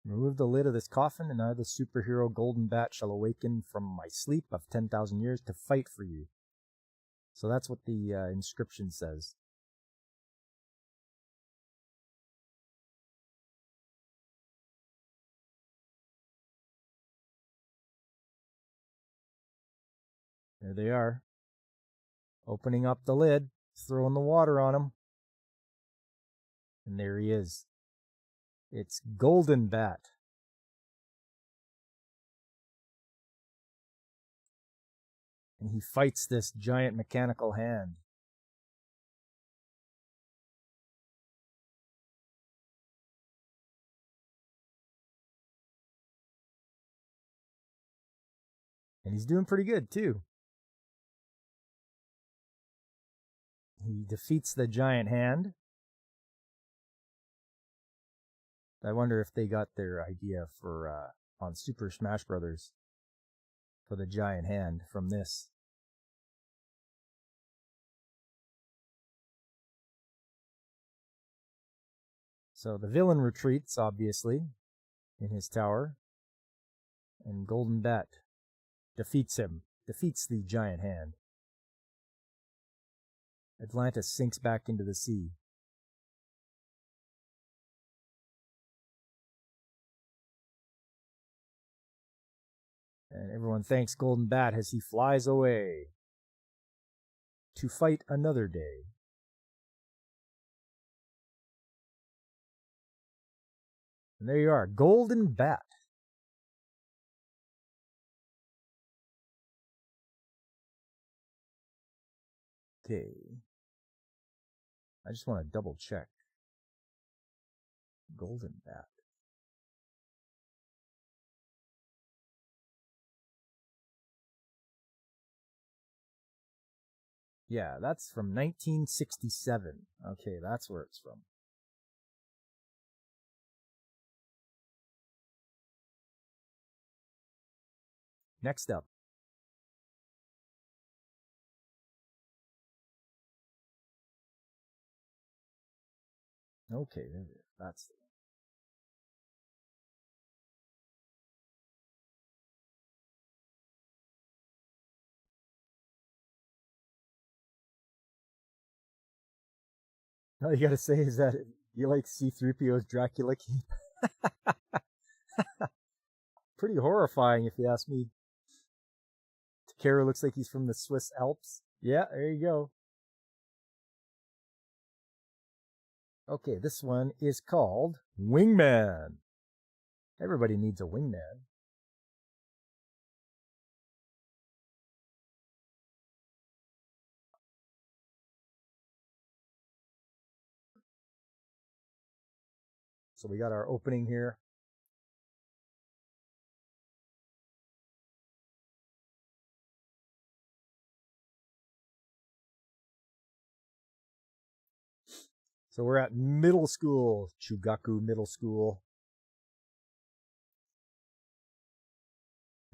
Remove the lid of this coffin, and I, the superhero Golden Bat, shall awaken from my sleep of 10,000 years to fight for you. So that's what the inscription says. There they are. Opening up the lid, throwing the water on him. And there he is. It's Golden Bat. And he fights this giant mechanical hand. And he's doing pretty good, too. He defeats the giant hand. I wonder if they got their idea for on Super Smash Brothers for the giant hand from this. So the villain retreats, obviously, in his tower, and Golden Bat defeats him, defeats the giant hand. Atlantis sinks back into the sea. And everyone thanks Golden Bat as he flies away to fight another day. And there you are, Golden Bat. Okay. I just want to double check. Golden Bat. Yeah, that's from 1967. Okay, that's where it's from. Next up. Okay, that's all you gotta say is that you like C-3PO's Dracula cape. Pretty horrifying, if you ask me. Takeru looks like he's from the Swiss Alps. Yeah, there you go. Okay, this one is called Wingman. Everybody needs a wingman. So we got our opening here. So we're at middle school, Chugaku Middle School.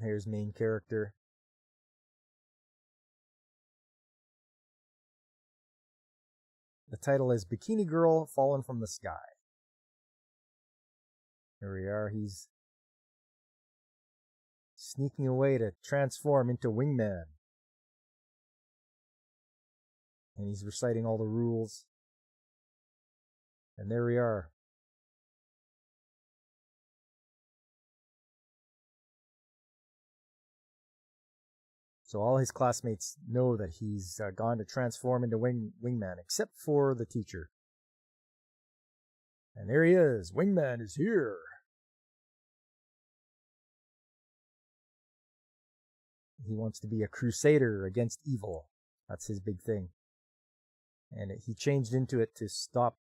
Here's main character. The title is Bikini Girl Fallen from the Sky. Here we are. He's sneaking away to transform into Wingman. And he's reciting all the rules. And there we are. So all his classmates know that he's gone to transform into Wingman, except for the teacher. And there he is. Wingman is here. He wants to be a crusader against evil. That's his big thing. And he changed into it to stop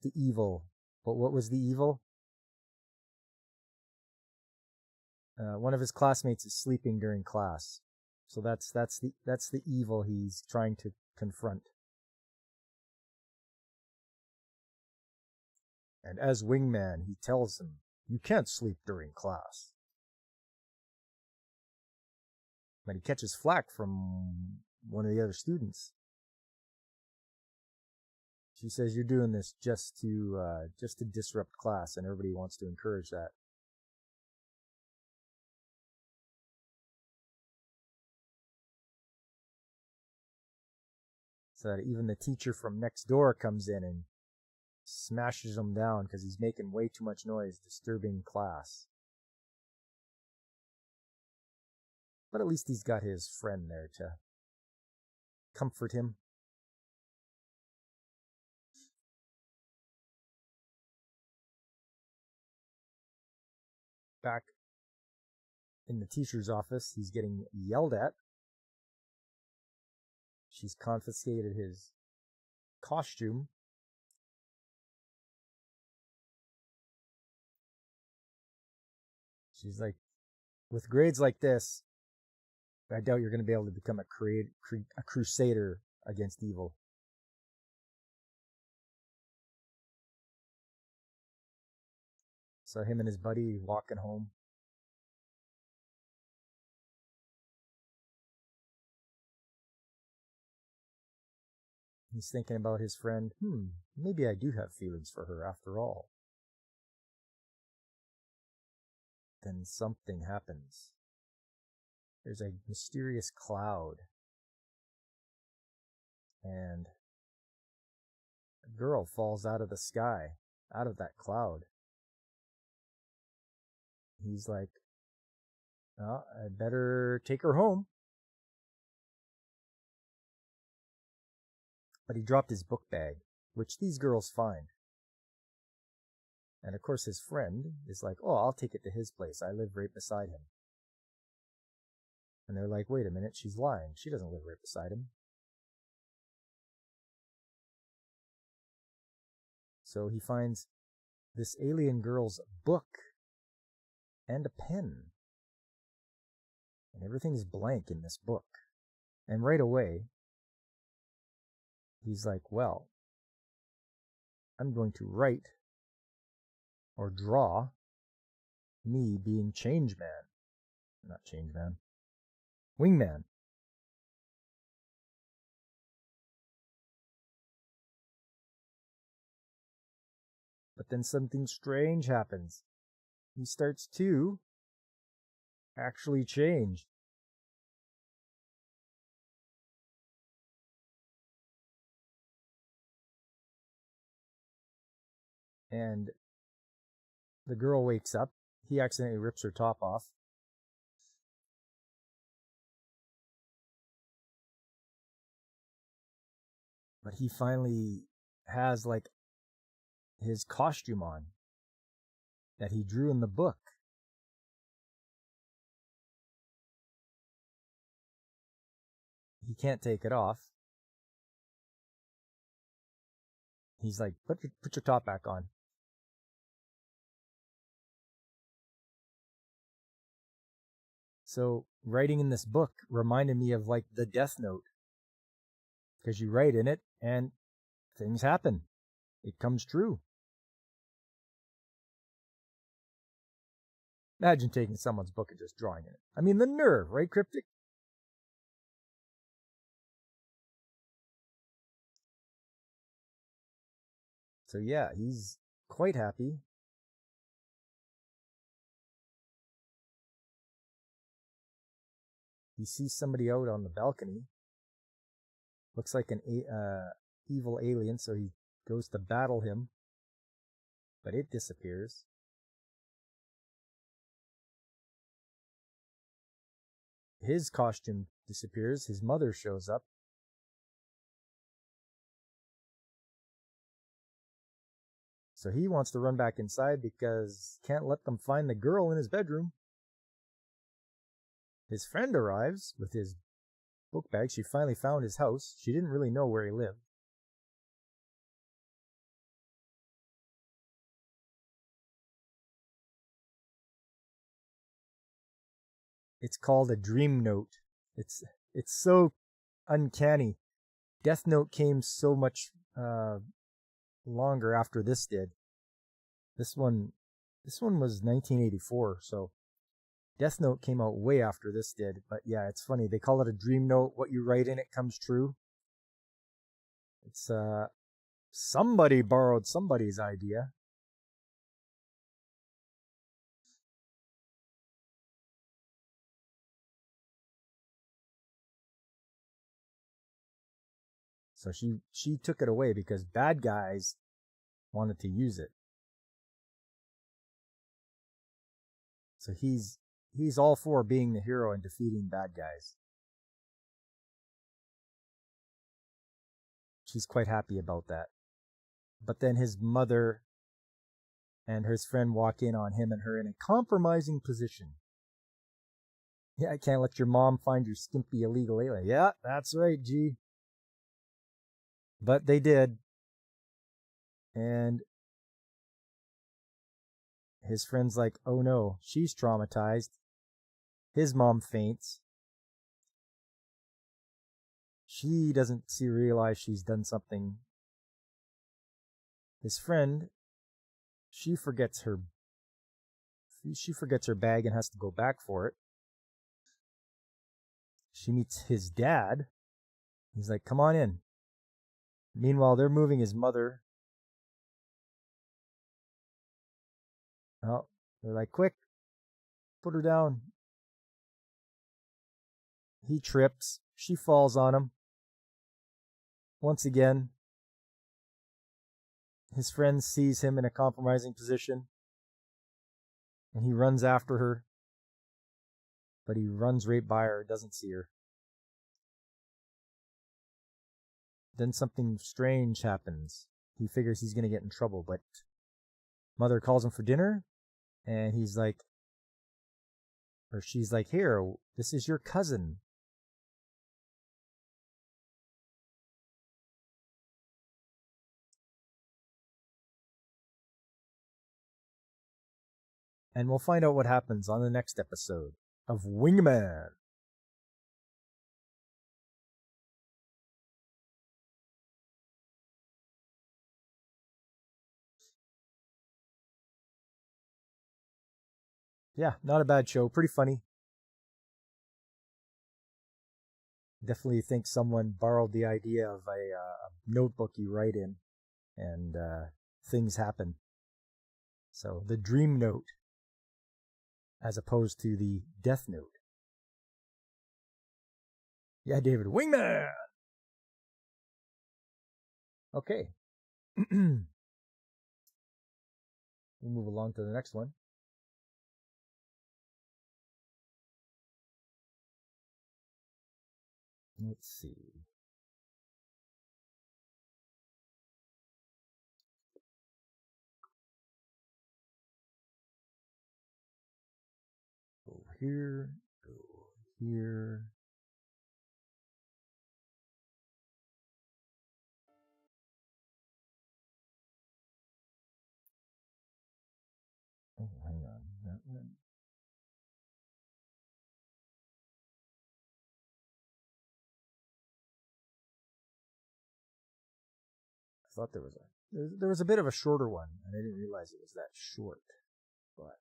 the evil. But what was the evil? One of his classmates is sleeping during class. So that's the evil he's trying to confront. And as Wingman, he tells him, "You can't sleep during class." But he catches flack from one of the other students. She says, "You're doing this just to disrupt class," and everybody wants to encourage that. So that even the teacher from next door comes in and smashes him down because he's making way too much noise, disturbing class. But at least he's got his friend there to comfort him. Back in the teacher's office, he's getting yelled at. She's confiscated his costume. She's like, "With grades like this, I doubt you're going to be able to become a crusader against evil." So him and his buddy walking home. He's thinking about his friend. Maybe I do have feelings for her after all. Then something happens. There's a mysterious cloud. And a girl falls out of the sky, out of that cloud. He's like, oh, I better take her home. But he dropped his book bag, which these girls find. And of course his friend is like, oh, I'll take it to his place. I live right beside him. And they're like, wait a minute, she's lying. She doesn't live right beside him. So he finds this alien girl's book and a pen. And everything's blank in this book. And right away, he's like, well, I'm going to write or draw me being Changeman. Not Changeman. Wingman. But then something strange happens. He starts to actually change. And the girl wakes up. He accidentally rips her top off. But he finally has like his costume on that he drew in the book. He can't take it off. He's like, put your top back on. So writing in this book reminded me of like the Death Note. Because you write in it and things happen. It comes true. Imagine taking someone's book and just drawing in it. I mean, the nerve, right, Cryptic? So yeah, he's quite happy. He sees somebody out on the balcony. Looks like an evil alien, so he goes to battle him. But it disappears. His costume disappears. His mother shows up. So he wants to run back inside because can't let them find the girl in his bedroom. His friend arrives with his book bag. She finally found his house. She didn't really know where he lived. It's called a dream note. It's so uncanny. Death Note came so much longer after this did. This one was 1984, so Death Note came out way after this did. But yeah, it's funny. They call it a dream note. What you write in it comes true. It's somebody borrowed somebody's idea. So she took it away because bad guys wanted to use it. So he's all for being the hero and defeating bad guys. She's quite happy about that. But then his mother and his friend walk in on him and her in a compromising position. Yeah, I can't let your mom find your skimpy illegal alien. Yeah, that's right, G. But they did. And his friend's like, oh no, she's traumatized. His mom faints. She doesn't realize she's done something. His friend, she forgets her she forgets her bag and has to go back for it. She meets his dad. He's like, come on in. Meanwhile, they're moving his mother. Oh, they're like, quick, put her down. He trips. She falls on him. Once again, his friend sees him in a compromising position, and he runs after her, but he runs right by her, doesn't see her. Then something strange happens. He figures he's going to get in trouble, but mother calls him for dinner, and he's like, or she's like, here, this is your cousin. And we'll find out what happens on the next episode of Wingman. Yeah, not a bad show. Pretty funny. Definitely think someone borrowed the idea of a notebook you write in, and things happen. So the dream note, as opposed to the death note. Yeah, David, Wingman! Okay. We'll move along to the next one. Let's see. Go here, go here. Oh, hang on. That one. I thought there was a bit of a shorter one, and I didn't realize it was that short. But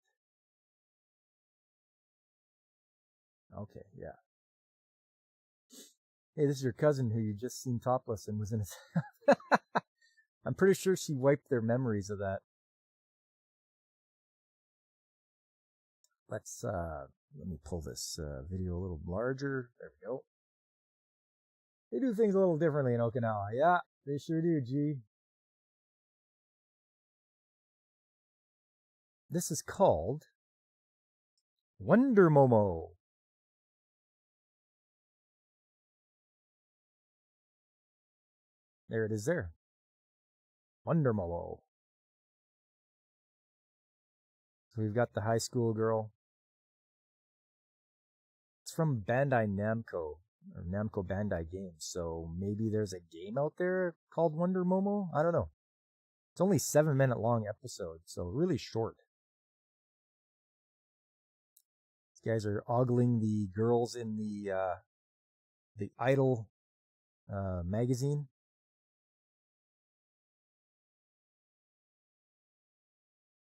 okay, yeah. Hey, this is your cousin who you just seen topless and was in his. I'm pretty sure she wiped their memories of that. Let me pull this video a little larger. There we go. They do things a little differently in Okinawa. Yeah, they sure do, G. This is called Wonder Momo. There it is there. Wonder Momo. So we've got the high school girl. It's from Bandai Namco, or Namco Bandai Games, so maybe there's a game out there called Wonder Momo? I don't know. It's only 7-minute long episode, so really short. These guys are ogling the girls in the Idol magazine.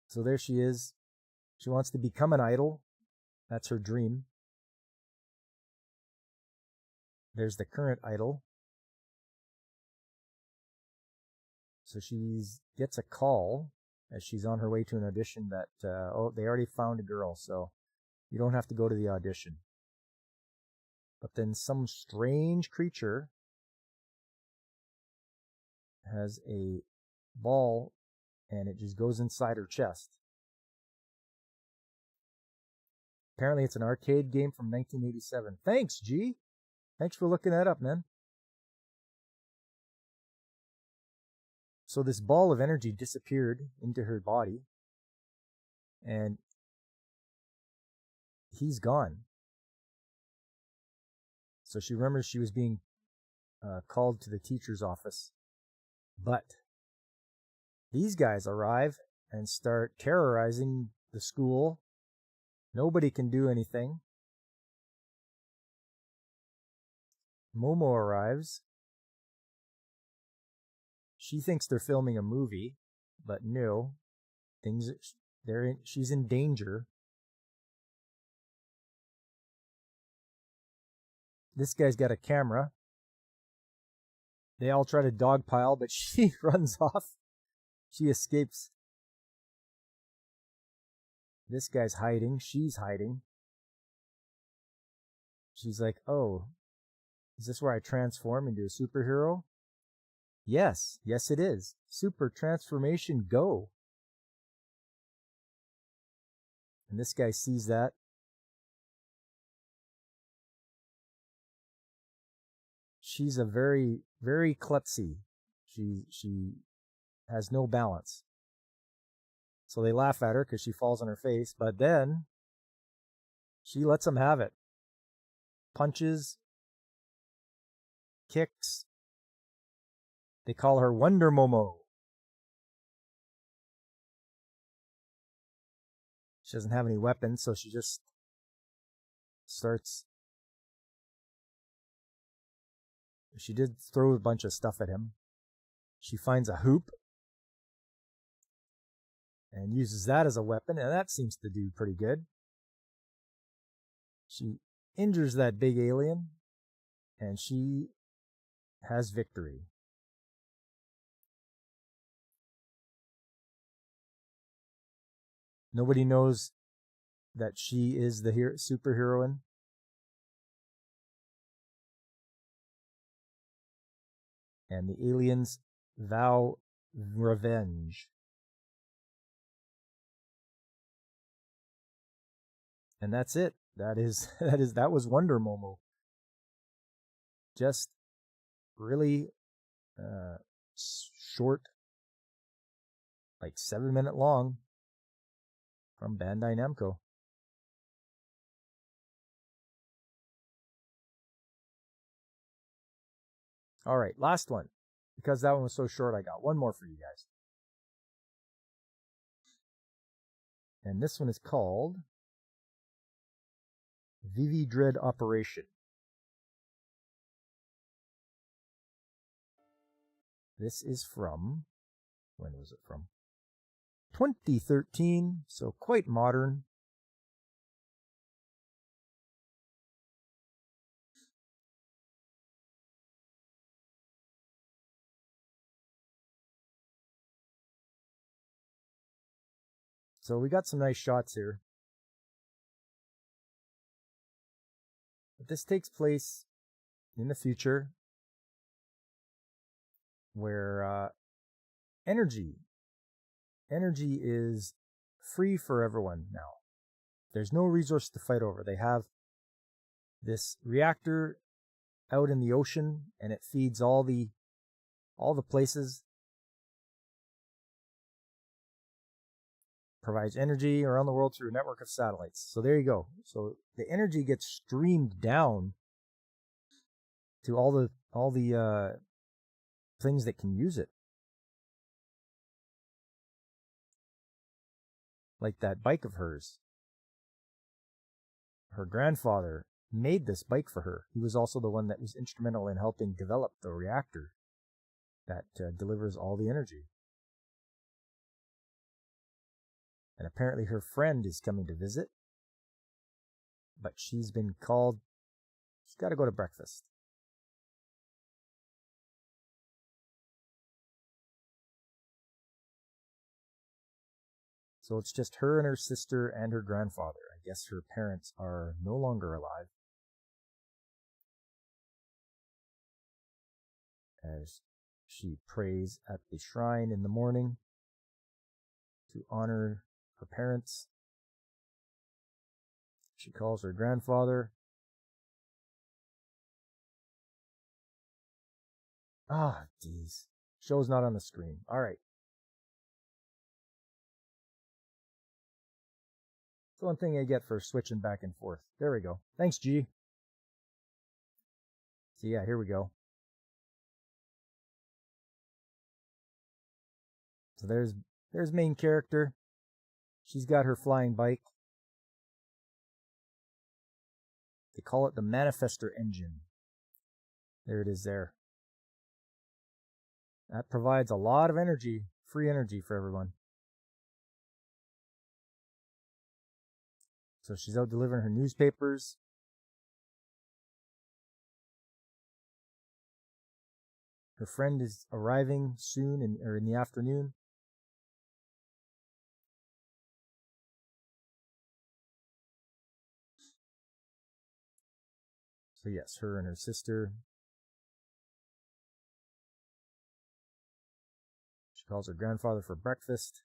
So there she is. She wants to become an idol. That's her dream. There's the current idol. So she gets a call as she's on her way to an audition that, they already found a girl, so you don't have to go to the audition. But then some strange creature has a ball, and it just goes inside her chest. Apparently it's an arcade game from 1987. Thanks, G. Thanks for looking that up, man. So this ball of energy disappeared into her body, and he's gone. So she remembers she was being called to the teacher's office. But these guys arrive and start terrorizing the school. Nobody can do anything. Momo arrives. She thinks they're filming a movie, but no. She's in danger. This guy's got a camera. They all try to dogpile, but she runs off. She escapes. This guy's hiding. She's hiding. She's like, oh, is this where I transform into a superhero? Yes, yes it is. Super transformation, go. And this guy sees that. She's a very, very klutzy. She has no balance. So they laugh at her because she falls on her face, but then she lets them have it. Punches, kicks. They call her Wonder Momo. She doesn't have any weapons, so she just starts. She did throw a bunch of stuff at him. She finds a hoop and uses that as a weapon, and that seems to do pretty good. She injures that big alien, and she has victory. Nobody knows that she is the superheroine. And the aliens vow revenge. And that's it. That was Wonder Momo. Just really short, like 7-minute long, from Bandai Namco. All right, last one. Because that one was so short, I got one more for you guys. And this one is called Vivi Dread Operation. This is from, when was it from? 2013, so quite modern. So we got some nice shots here. But this takes place in the future where energy is free for everyone now. There's no resource to fight over. They have this reactor out in the ocean, and it feeds all the places. Provides energy around the world through a network of satellites. So there you go. So the energy gets streamed down to all the things that can use it. Like that bike of hers. Her grandfather made this bike for her. He was also the one that was instrumental in helping develop the reactor that delivers all the energy. And apparently her friend is coming to visit. But she's been called. She's got to go to breakfast. So it's just her and her sister and her grandfather. I guess her parents are no longer alive. As she prays at the shrine in the morning to honor her parents. She calls her grandfather. Ah, geez. Show's not on the screen. All right. It's one thing I get for switching back and forth. There we go. Thanks, G. So yeah, here we go. So there's main character. She's got her flying bike. They call it the Manifestor engine. There it is there. That provides a lot of energy, free energy for everyone. So she's out delivering her newspapers. her friend is arriving soon or in the afternoon. So yes, her and her sister. She calls her grandfather for breakfast.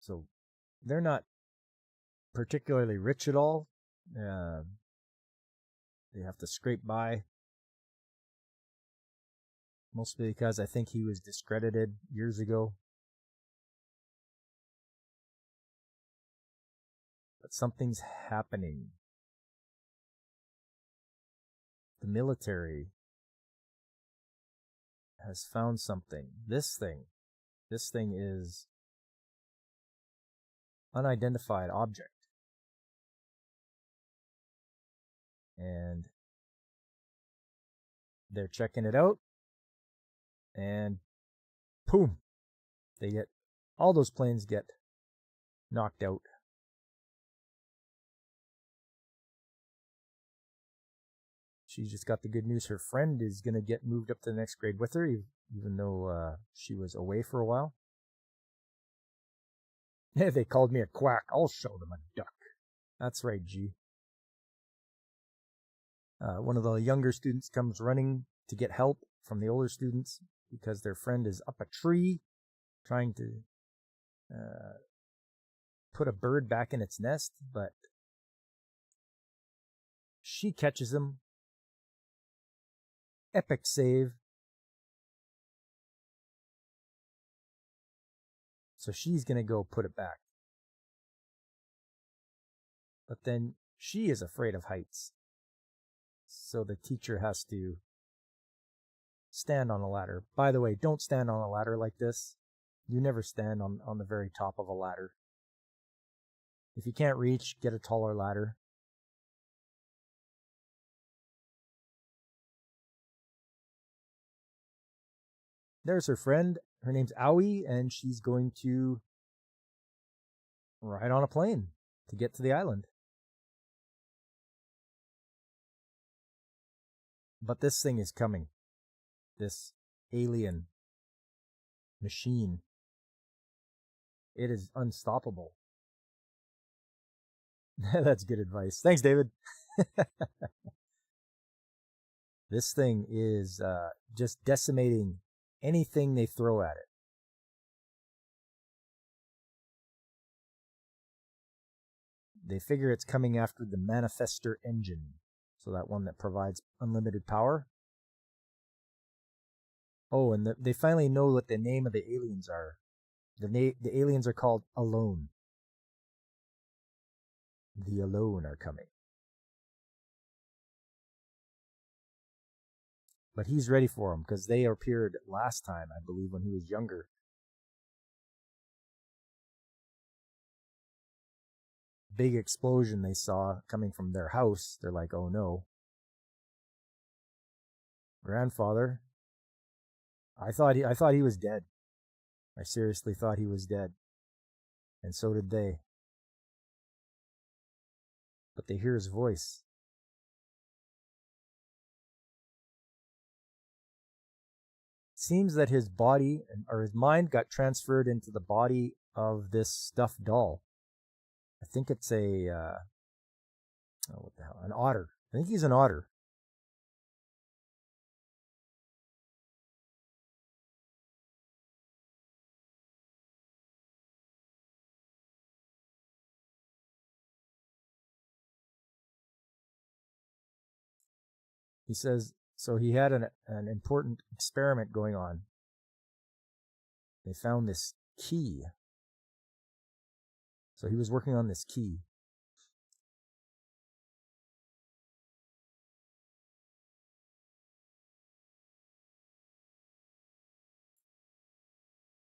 So they're not particularly rich at all. They have to scrape by. Mostly because I think he was discredited years ago. But something's happening. The military has found something. This thing is unidentified object. And they're checking it out. And boom, all those planes get knocked out. She just got the good news. Her friend is going to get moved up to the next grade with her, even though she was away for a while. Yeah, they called me a quack. I'll show them a duck. That's right, G. One of the younger students comes running to get help from the older students because their friend is up a tree trying to put a bird back in its nest, but she catches him. Epic save. So she's going to go put it back. But then she is afraid of heights. So the teacher has to stand on a ladder. By the way, don't stand on a ladder like this. You never stand on the very top of a ladder. If you can't reach, get a taller ladder. There's her friend. Her name's Aoi, and she's going to ride on a plane to get to the island. But this thing is coming. This alien machine. It is unstoppable. That's good advice. Thanks, David. This thing is just decimating anything they throw at it. They figure it's coming after the Manifestor engine. So that one that provides unlimited power. Oh, and they finally know what the name of the aliens are. The aliens are called Alone. The Alone are coming. But he's ready for them because they appeared last time, I believe, when he was younger. Big explosion they saw coming from their house. They're like, oh no. Grandfather. I thought he was dead. I seriously thought he was dead. And so did they. But they hear his voice. It seems that his body or his mind got transferred into the body of this stuffed doll. I think it's an otter. I think he's an otter. He says, so he had an important experiment going on. They found this key. So he was working on this key.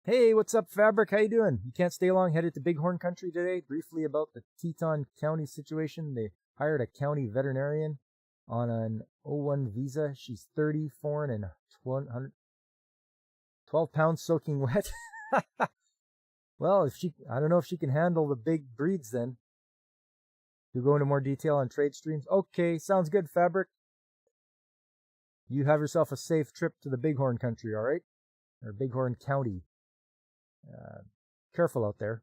Hey, what's up, Fabric? How you doing? You can't stay long. Headed to Bighorn Country today. Briefly about the Teton County situation. They hired a county veterinarian on an O1 visa. She's 30, foreign, and 12 pounds soaking wet. Well, I don't know if she can handle the big breeds then. You go into more detail on trade streams. Okay, sounds good, Fabric. You have yourself a safe trip to the Bighorn country, all right? Or Bighorn County. Careful out there.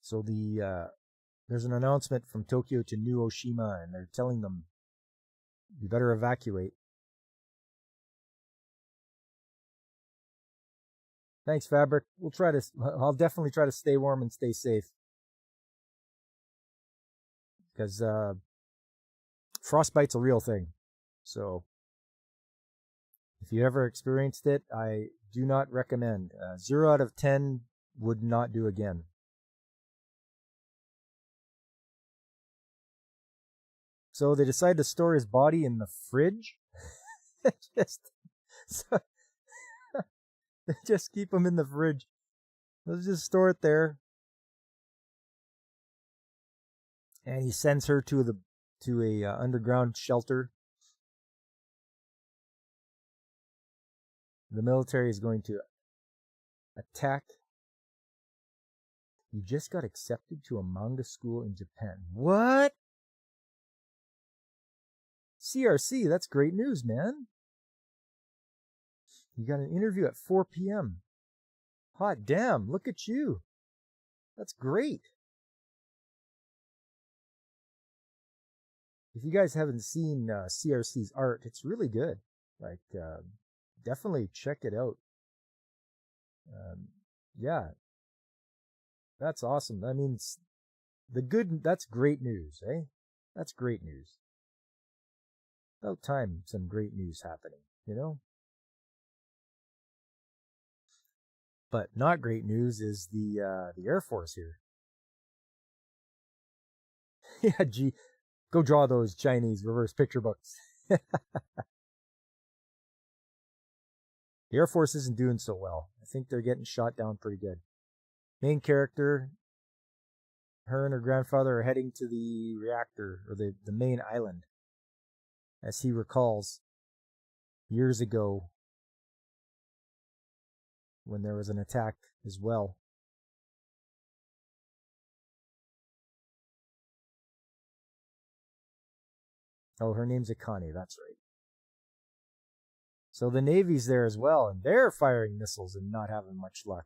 So there's an announcement from Tokyo to New Oshima, and they're telling them, you better evacuate. Thanks, Fabric. I'll definitely try to stay warm and stay safe. Because frostbite's a real thing. So if you ever experienced it, I do not recommend. 0 out of 10 would not do again. So they decide to store his body in the fridge. Just keep him in the fridge. Let's just store it there. And he sends her to a underground shelter. The military is going to attack. You just got accepted to a manga school in Japan. What? CRC, that's great news, man. You got an interview at 4 p.m. Hot damn, look at you. That's great. If you guys haven't seen CRC's art, it's really good. Like, definitely check it out. Yeah, that's awesome. That means that's great news, eh? That's great news. About time some great news happening, you know? But not great news is the Air Force here. Yeah, gee, go draw those Chinese reverse picture books. The Air Force isn't doing so well. I think they're getting shot down pretty good. Main character, her and her grandfather are heading to the reactor, or the main island. As he recalls, years ago, when there was an attack as well. Oh, her name's Akane, that's right. So the Navy's there as well, and they're firing missiles and not having much luck.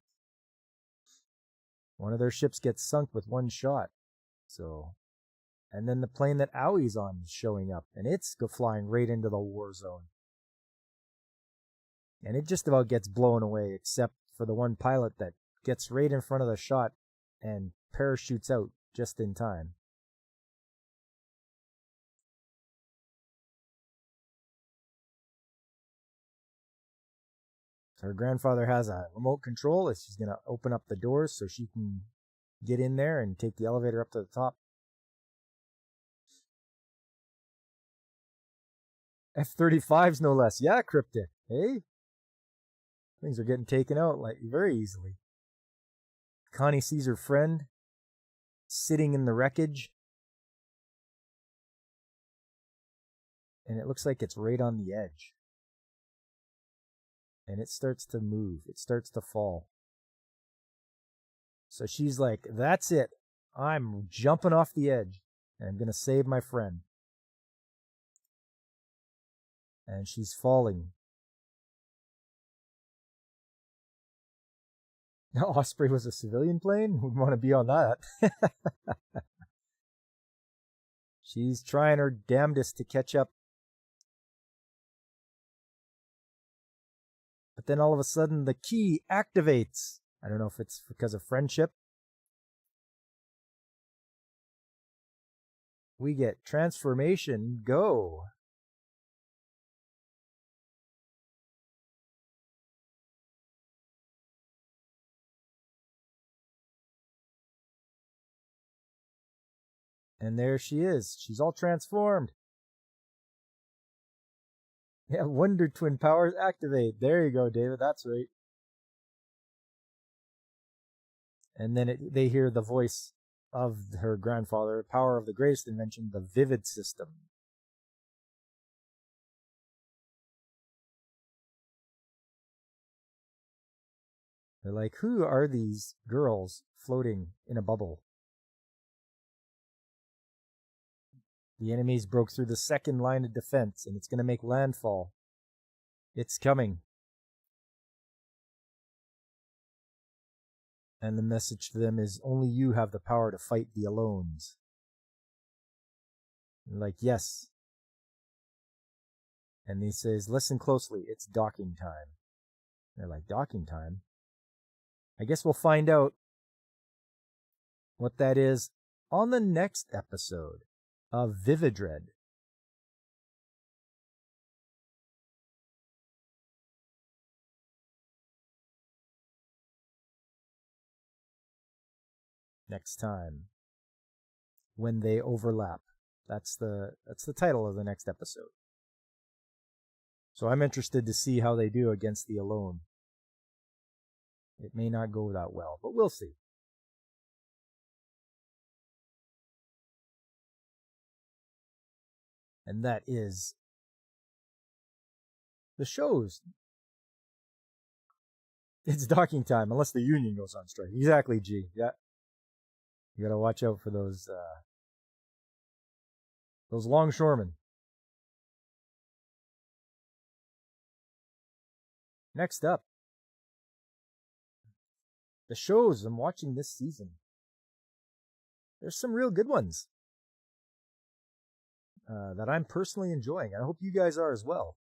One of their ships gets sunk with one shot. So, and then the plane that Aui's on is showing up, and it's flying right into the war zone. And it just about gets blown away, except for the one pilot that gets right in front of the shot and parachutes out just in time. Her grandfather has a remote control. She's going to open up the doors so she can get in there and take the elevator up to the top. F-35s, no less. Yeah, Cryptic. Hey? Things are getting taken out like very easily. Connie sees her friend sitting in the wreckage. And it looks like it's right on the edge. And it starts to move. It starts to fall. So she's like, that's it. I'm jumping off the edge. And I'm going to save my friend. And she's falling. Osprey was a civilian plane? Would want to be on that. She's trying her damnedest to catch up. But then all of a sudden the key activates. I don't know if it's because of friendship. We get transformation go. And there she is. She's all transformed. Yeah, Wonder Twin powers activate. There you go, David. That's right. And then they hear the voice of her grandfather, power of the greatest invention, the Vivid System. They're like, who are these girls floating in a bubble? The enemies broke through the second line of defense, and it's going to make landfall. It's coming. And the message to them is, only you have the power to fight the Alones. They're like, yes. And he says, listen closely, it's docking time. They're like, docking time? I guess we'll find out what that is on the next episode of Vividred. Next time, when they overlap. That's the title of the next episode. So I'm interested to see how they do against the Alone. It may not go that well, but we'll see. And that is the shows. It's docking time, unless the union goes on strike. Exactly, G. Yeah. You gotta watch out for those longshoremen. Next up, the shows I'm watching this season. There's some real good ones that I'm personally enjoying. I hope you guys are as well.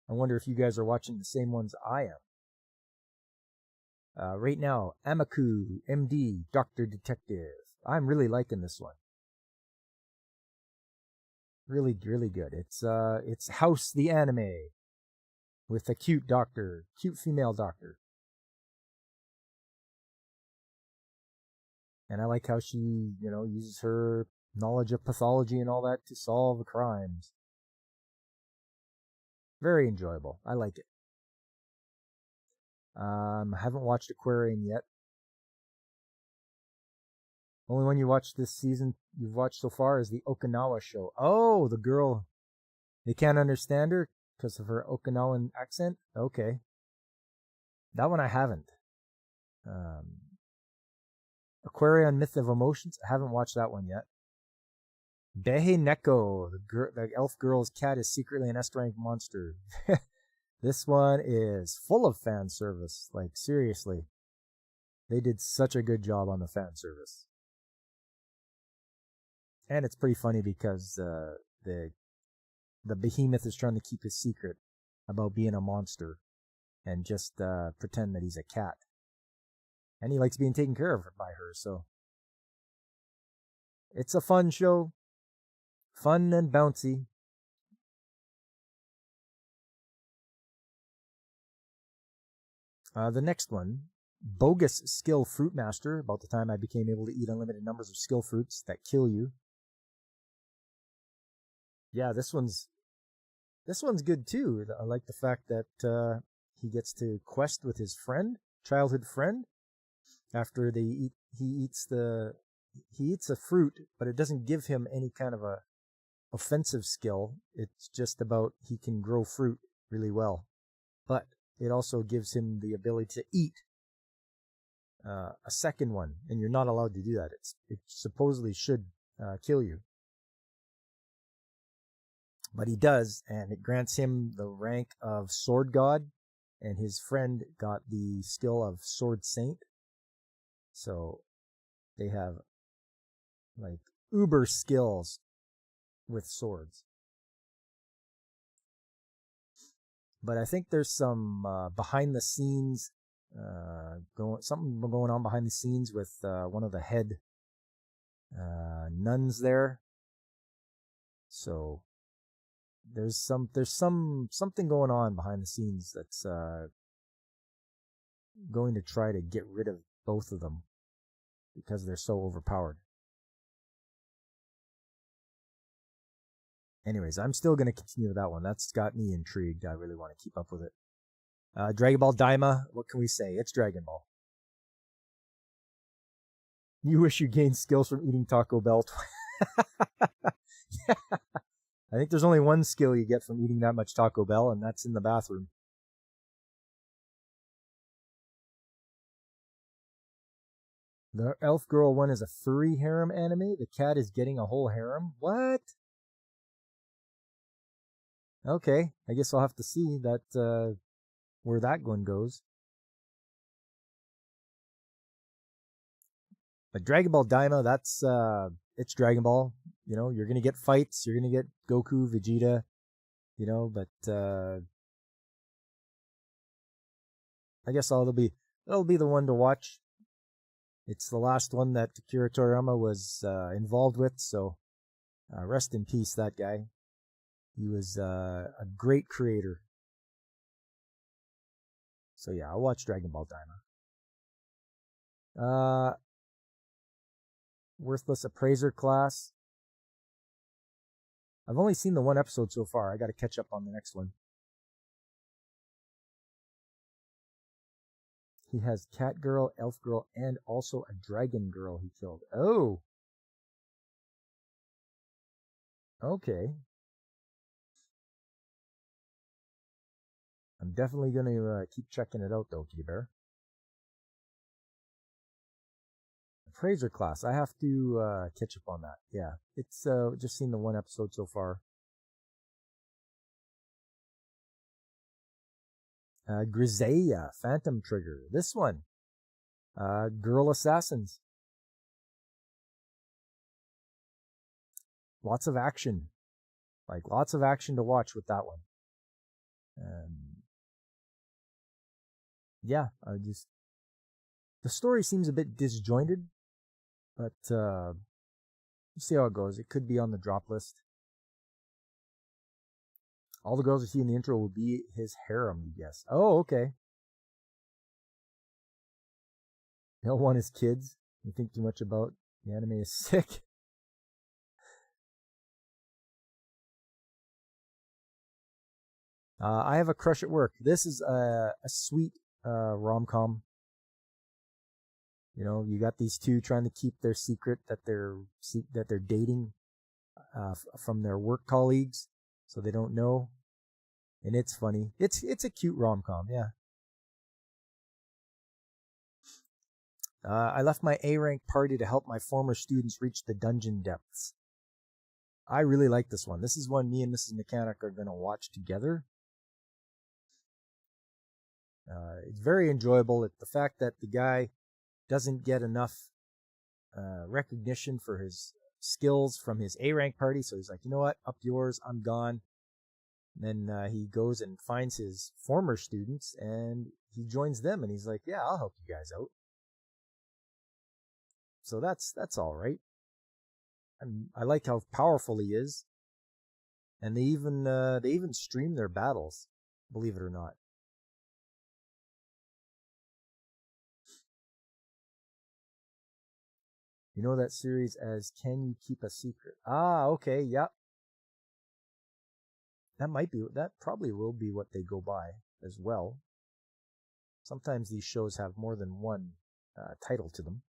I wonder if you guys are watching the same ones I am. Right now, Amaku, MD, Doctor Detective. I'm really liking this one. Really, really good. It's House the Anime with a cute female doctor. And I like how she, uses her knowledge of pathology and all that to solve crimes. Very enjoyable. I like it. I haven't watched Aquarium yet. Only one you watched this season, you've watched so far, is the Okinawa show. Oh, the girl. They can't understand her because of her Okinawan accent? Okay. That one I haven't. Aquarium Myth of Emotions, I haven't watched that one yet. Behe Neko, the elf girl's cat, is secretly an S-rank monster. This one is full of fan service. Like, seriously. They did such a good job on the fan service. And it's pretty funny because the behemoth is trying to keep his secret about being a monster and just pretend that he's a cat. And he likes being taken care of by her, so it's a fun show. Fun and bouncy. The next one, Bogus Skill Fruit Master, about the time I became able to eat unlimited numbers of skill fruits that kill you. Yeah, this one's good too. I like the fact that he gets to quest with his childhood friend, after he eats a fruit, but it doesn't give him any kind of a offensive skill. It's just about he can grow fruit really well, but it also gives him the ability to eat a second one, and you're not allowed to do that. It supposedly should kill you, but he does, and it grants him the rank of Sword God, and his friend got the skill of Sword Saint. So they have like uber skills with swords. But I think there's some behind the scenes something going on behind the scenes with one of the head nuns there. So there's something going on behind the scenes that's going to try to get rid of both of them because they're so overpowered. Anyways, I'm still going to continue with that one. That's got me intrigued. I really want to keep up with it. Dragon Ball Daima, what can we say? It's Dragon Ball. You wish you gained skills from eating Taco Bell. Yeah. I think there's only one skill you get from eating that much Taco Bell, and that's in the bathroom. The Elf Girl one is a furry harem anime. The cat is getting a whole harem. What? Okay, I guess I'll have to see that where that one goes. But Dragon Ball Daima, that's it's Dragon Ball. You know, you're gonna get fights. You're gonna get Goku, Vegeta. You know, but I guess that'll be the one to watch. It's the last one that Akira Toriyama was involved with, so rest in peace, that guy. He was a great creator. So yeah, I'll watch Dragon Ball Daima. Worthless Appraiser Class. I've only seen the one episode so far. I got to catch up on the next one. He has Cat Girl, Elf Girl, and also a Dragon Girl he killed. Oh. Okay. I'm definitely going to keep checking it out, though, K-Bear. Appraiser Class. I have to catch up on that. Yeah. It's just seen the one episode so far. Grisea, Phantom Trigger. This one. Girl Assassins. Lots of action. Like, lots of action to watch with that one. Yeah, the story seems a bit disjointed, but we'll see how it goes. It could be on the drop list. All the girls you see in the intro will be his harem, yes. Oh, okay. You don't want his kids. You think too much about the anime is sick. I have a crush at work. This is a sweet rom-com. You know, you got these two trying to keep their secret that they're dating from their work colleagues, so they don't know. And it's funny. It's a cute rom-com, yeah. I left my A-rank party to help my former students reach the dungeon depths. I really like this one. This is one me and Mrs. Mechanic are going to watch together. It's very enjoyable. The fact that the guy doesn't get enough recognition for his skills from his A-rank party, so he's like, you know what, up yours, I'm gone. And then he goes and finds his former students, and he joins them, and he's like, yeah, I'll help you guys out. So that's all right. I like how powerful he is, and they even stream their battles, believe it or not. You know that series as Can You Keep a Secret? Ah, okay, yep. That probably will be what they go by as well. Sometimes these shows have more than one title to them.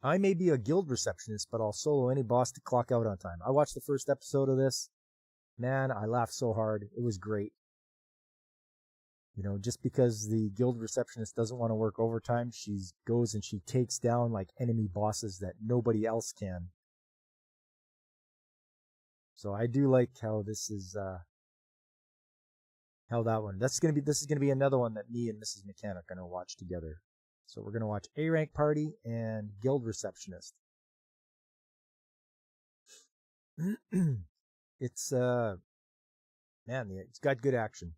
I may be a guild receptionist, but I'll solo any boss to clock out on time. I watched the first episode of this. Man, I laughed so hard. It was great. You know, just because the guild receptionist doesn't want to work overtime, she goes and she takes down like enemy bosses that nobody else can. So I do like how this is how that one. This is gonna be another one that me and Mrs. Mechanic are gonna watch together. So we're gonna watch A-Rank Party and Guild Receptionist. It's man, it's got good action.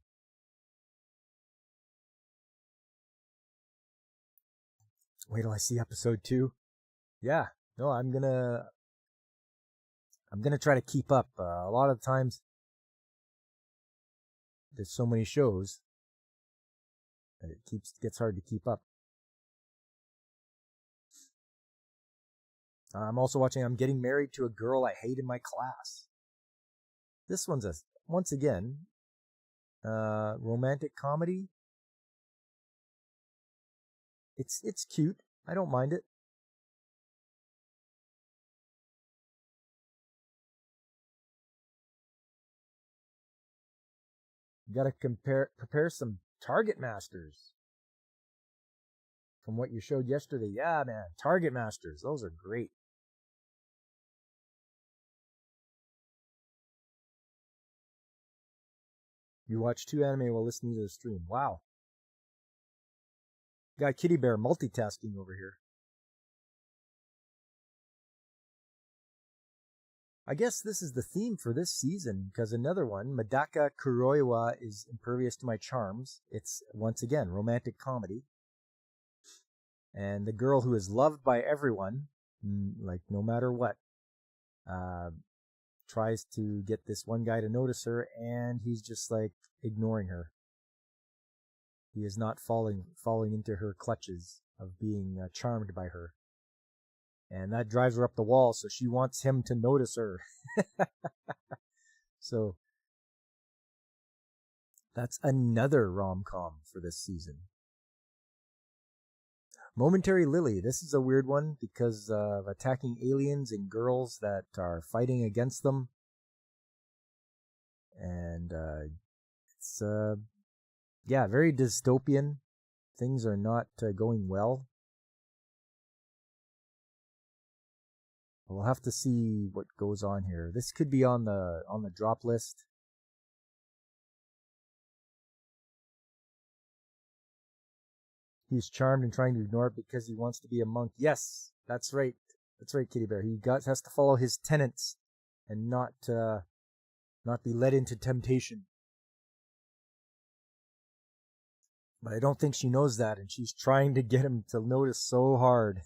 Wait till I see episode 2. Yeah, no, I'm gonna try to keep up. A lot of times, there's so many shows that it gets hard to keep up. I'm also watching I'm Getting Married to a Girl I Hate in My Class. This one's once again, romantic comedy. It's cute. I don't mind it. You gotta prepare some Target Masters from what you showed yesterday. Yeah, man, Target Masters. Those are great. You watch 2 anime while listening to the stream. Wow. Got Kitty Bear multitasking over here. I guess this is the theme for this season, because another one, Medaka Kuroiwa, is impervious to my charms. It's, once again, romantic comedy. And the girl who is loved by everyone, like no matter what, tries to get this one guy to notice her, and he's just like ignoring her. He is not falling into her clutches of being charmed by her. And that drives her up the wall, so she wants him to notice her. So that's another rom-com for this season. Momentary Lily. This is a weird one because of attacking aliens and girls that are fighting against them. And it's, very dystopian. Things are not going well. We'll have to see what goes on here. This could be on the drop list. He's charmed and trying to ignore it because he wants to be a monk. Yes, that's right. That's right, Kitty Bear. He has to follow his tenets and not be led into temptation. But I don't think she knows that, and she's trying to get him to notice so hard.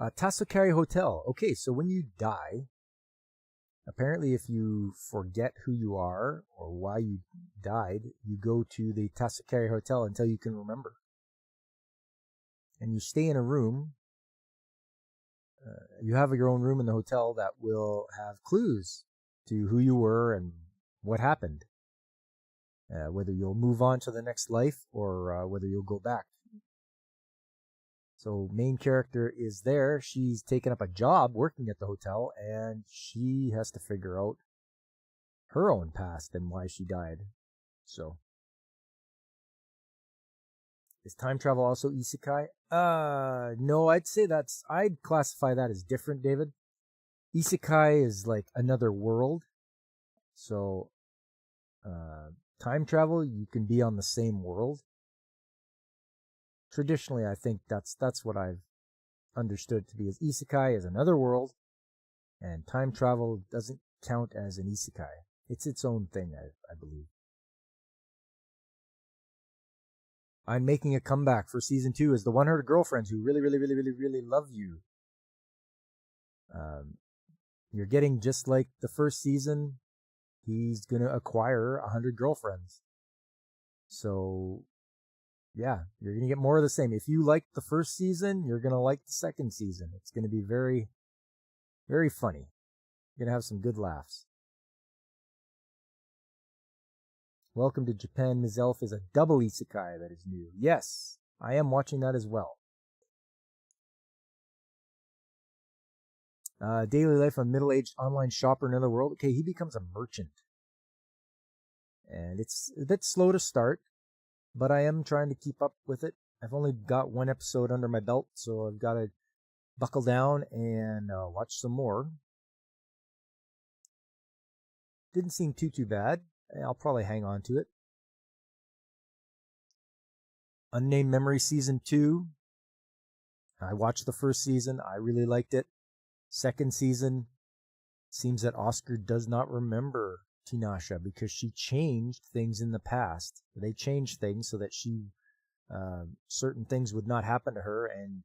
Tasukari Hotel. Okay, so when you die, apparently if you forget who you are or why you died, you go to the Tasukari Hotel until you can remember. And you stay in a room. You have your own room in the hotel that will have clues to who you were and what happened. Whether you'll move on to the next life or whether you'll go back. So main character is there. She's taken up a job working at the hotel, and she has to figure out her own past and why she died. So, is time travel also isekai? No, I'd classify that as different, David. Isekai is like another world. So, time travel, you can be on the same world. Traditionally, I think that's what I've understood to be as isekai is another world, and time travel doesn't count as an isekai. It's its own thing, I believe. I'm making a comeback for season 2 as the 100 girlfriends who really, really, really, really, really love you. You're getting just like the first season. He's gonna acquire 100 girlfriends. So, yeah, you're going to get more of the same. If you liked the first season, you're going to like the second season. It's going to be very, very funny. You're going to have some good laughs. Welcome to Japan, Ms. Elf is a double isekai that is new. Yes, I am watching that as well. Daily life of a middle-aged online shopper in another world. Okay, he becomes a merchant. And it's a bit slow to start, but I am trying to keep up with it. I've only got 1 episode under my belt, so I've got to buckle down and watch some more. Didn't seem too bad. I'll probably hang on to it. Unnamed Memory Season 2. I watched the first season. I really liked it. Second season, seems that Oscar does not remember Tinasha because she changed things in the past. They changed things so that certain things would not happen to her, and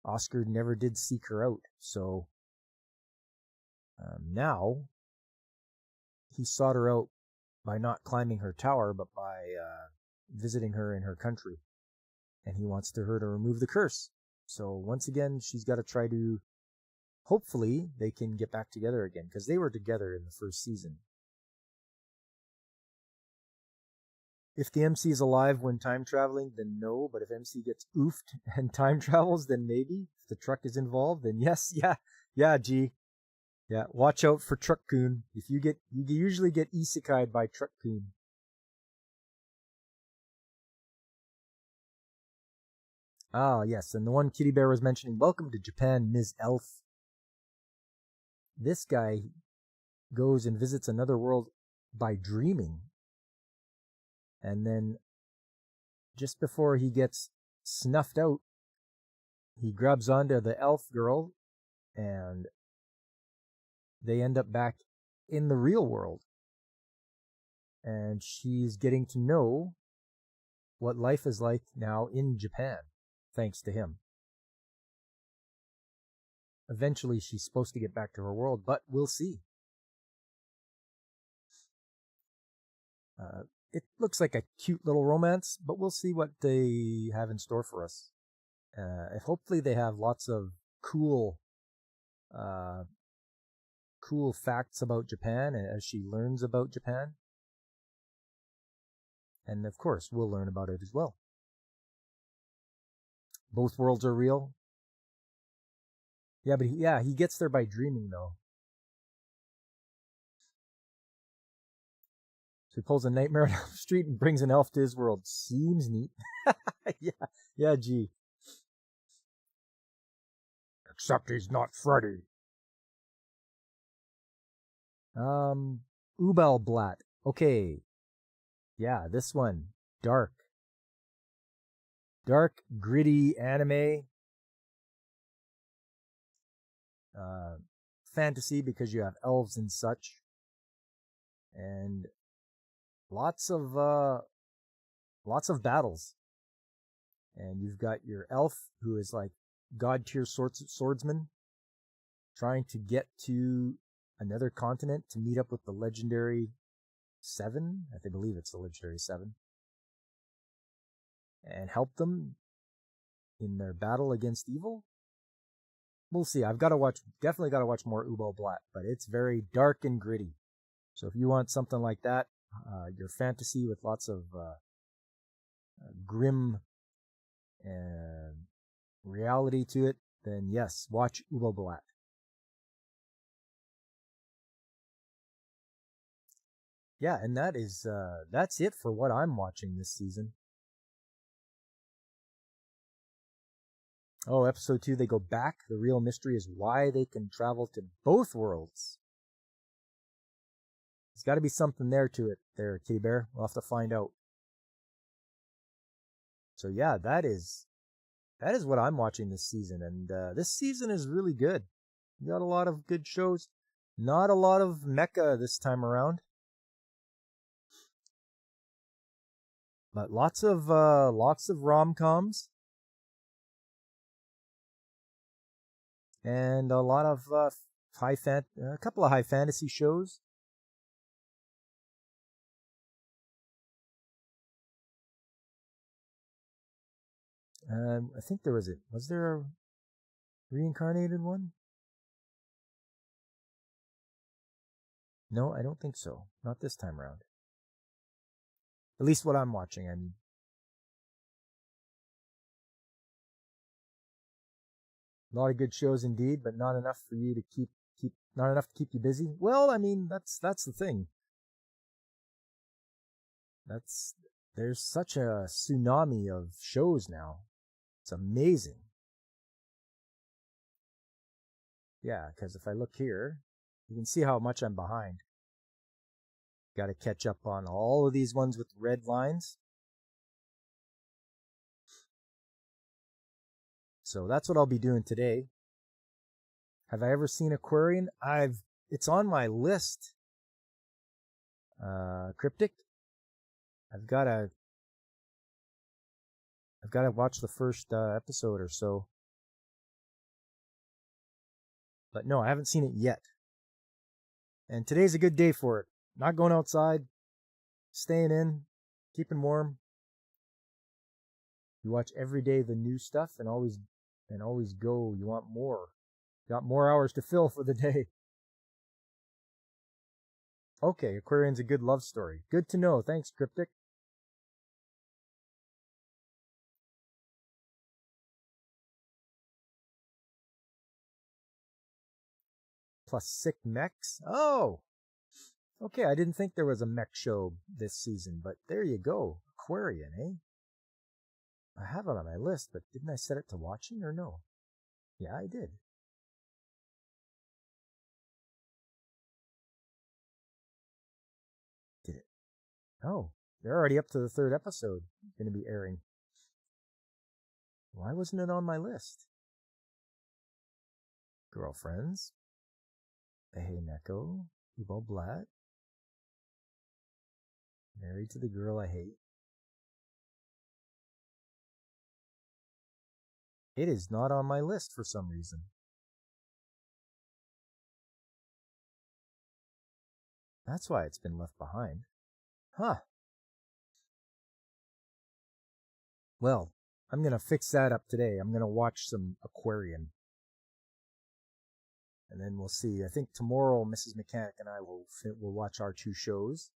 Oscar never did seek her out. So now he sought her out by not climbing her tower, but by visiting her in her country. And he wants her to remove the curse. So once again, she's got to try to, hopefully they can get back together again, because they were together in the first season. If the MC is alive when time traveling, then no. But if MC gets oofed and time travels, then maybe. If the truck is involved, then yes. Yeah, G. Yeah, watch out for Truck-kun. If you usually get isekai'd by Truck-kun. Ah, yes, and the one Kitty Bear was mentioning, welcome to Japan, Ms. Elf. This guy goes and visits another world by dreaming. And then, just before he gets snuffed out, he grabs onto the elf girl, and they end up back in the real world. And she's getting to know what life is like now in Japan, thanks to him. Eventually, she's supposed to get back to her world, but we'll see. It looks like a cute little romance, but we'll see what they have in store for us. Hopefully they have lots of cool facts about Japan as she learns about Japan. And of course, we'll learn about it as well. Both worlds are real. Yeah, but he gets there by dreaming, though. So he pulls a nightmare down the street and brings an elf to his world. Seems neat. Yeah, gee. Except he's not Freddy. Ubelblatt. Okay. Yeah, this one. Dark, gritty anime. Fantasy, because you have elves and such. And lots of battles. And you've got your elf, who is like god tier swordsman, trying to get to another continent to meet up with the legendary 7. I believe it's the legendary 7. And help them in their battle against evil. We'll see. Definitely got to watch more Ubelblatt, but it's very dark and gritty. So if you want something like that, your fantasy with lots of grim reality to it, then yes, watch Ubelblatt. Yeah, and that's it for what I'm watching this season. Oh, episode 2, they go back. The real mystery is why they can travel to both worlds. There's got to be something there to it there, K-Bear. We'll have to find out. So yeah, that is what I'm watching this season. And this season is really good. We got a lot of good shows. Not a lot of mecha this time around. But lots of rom-coms. And a lot of a couple of high fantasy shows. I think was there a reincarnated one? No, I don't think so. Not this time around. At least what I'm watching, I mean. A lot of good shows indeed, but not enough for you to not enough to keep you busy. Well, I mean, that's the thing. There's such a tsunami of shows now. It's amazing. Yeah, because if I look here, you can see how much I'm behind. Got to catch up on all of these ones with red lines. So that's what I'll be doing today. Have I ever seen Aquarian? It's on my list. Cryptic. I've got to watch the first episode or so. But no, I haven't seen it yet. And today's a good day for it. Not going outside, staying in, keeping warm. You watch every day the new stuff and always and always go. You want more. Got more hours to fill for the day. Okay, Aquarian's a good love story. Good to know. Thanks, Cryptic. Plus sick mechs? Oh! Okay, I didn't think there was a mech show this season, but there you go. Aquarian, eh? I have it on my list, but didn't I set it to watching or no? Yeah, I did. Did it? Oh, they're already up to the 3rd episode. Going to be airing. Why wasn't it on my list? Girlfriends. Hey Neko. Evo Blatt. Married to the girl I hate. It is not on my list for some reason. That's why it's been left behind. Huh. Well, I'm going to fix that up today. I'm going to watch some Aquarian. And then we'll see. I think tomorrow Mrs. Mechanic and I will watch our 2 shows.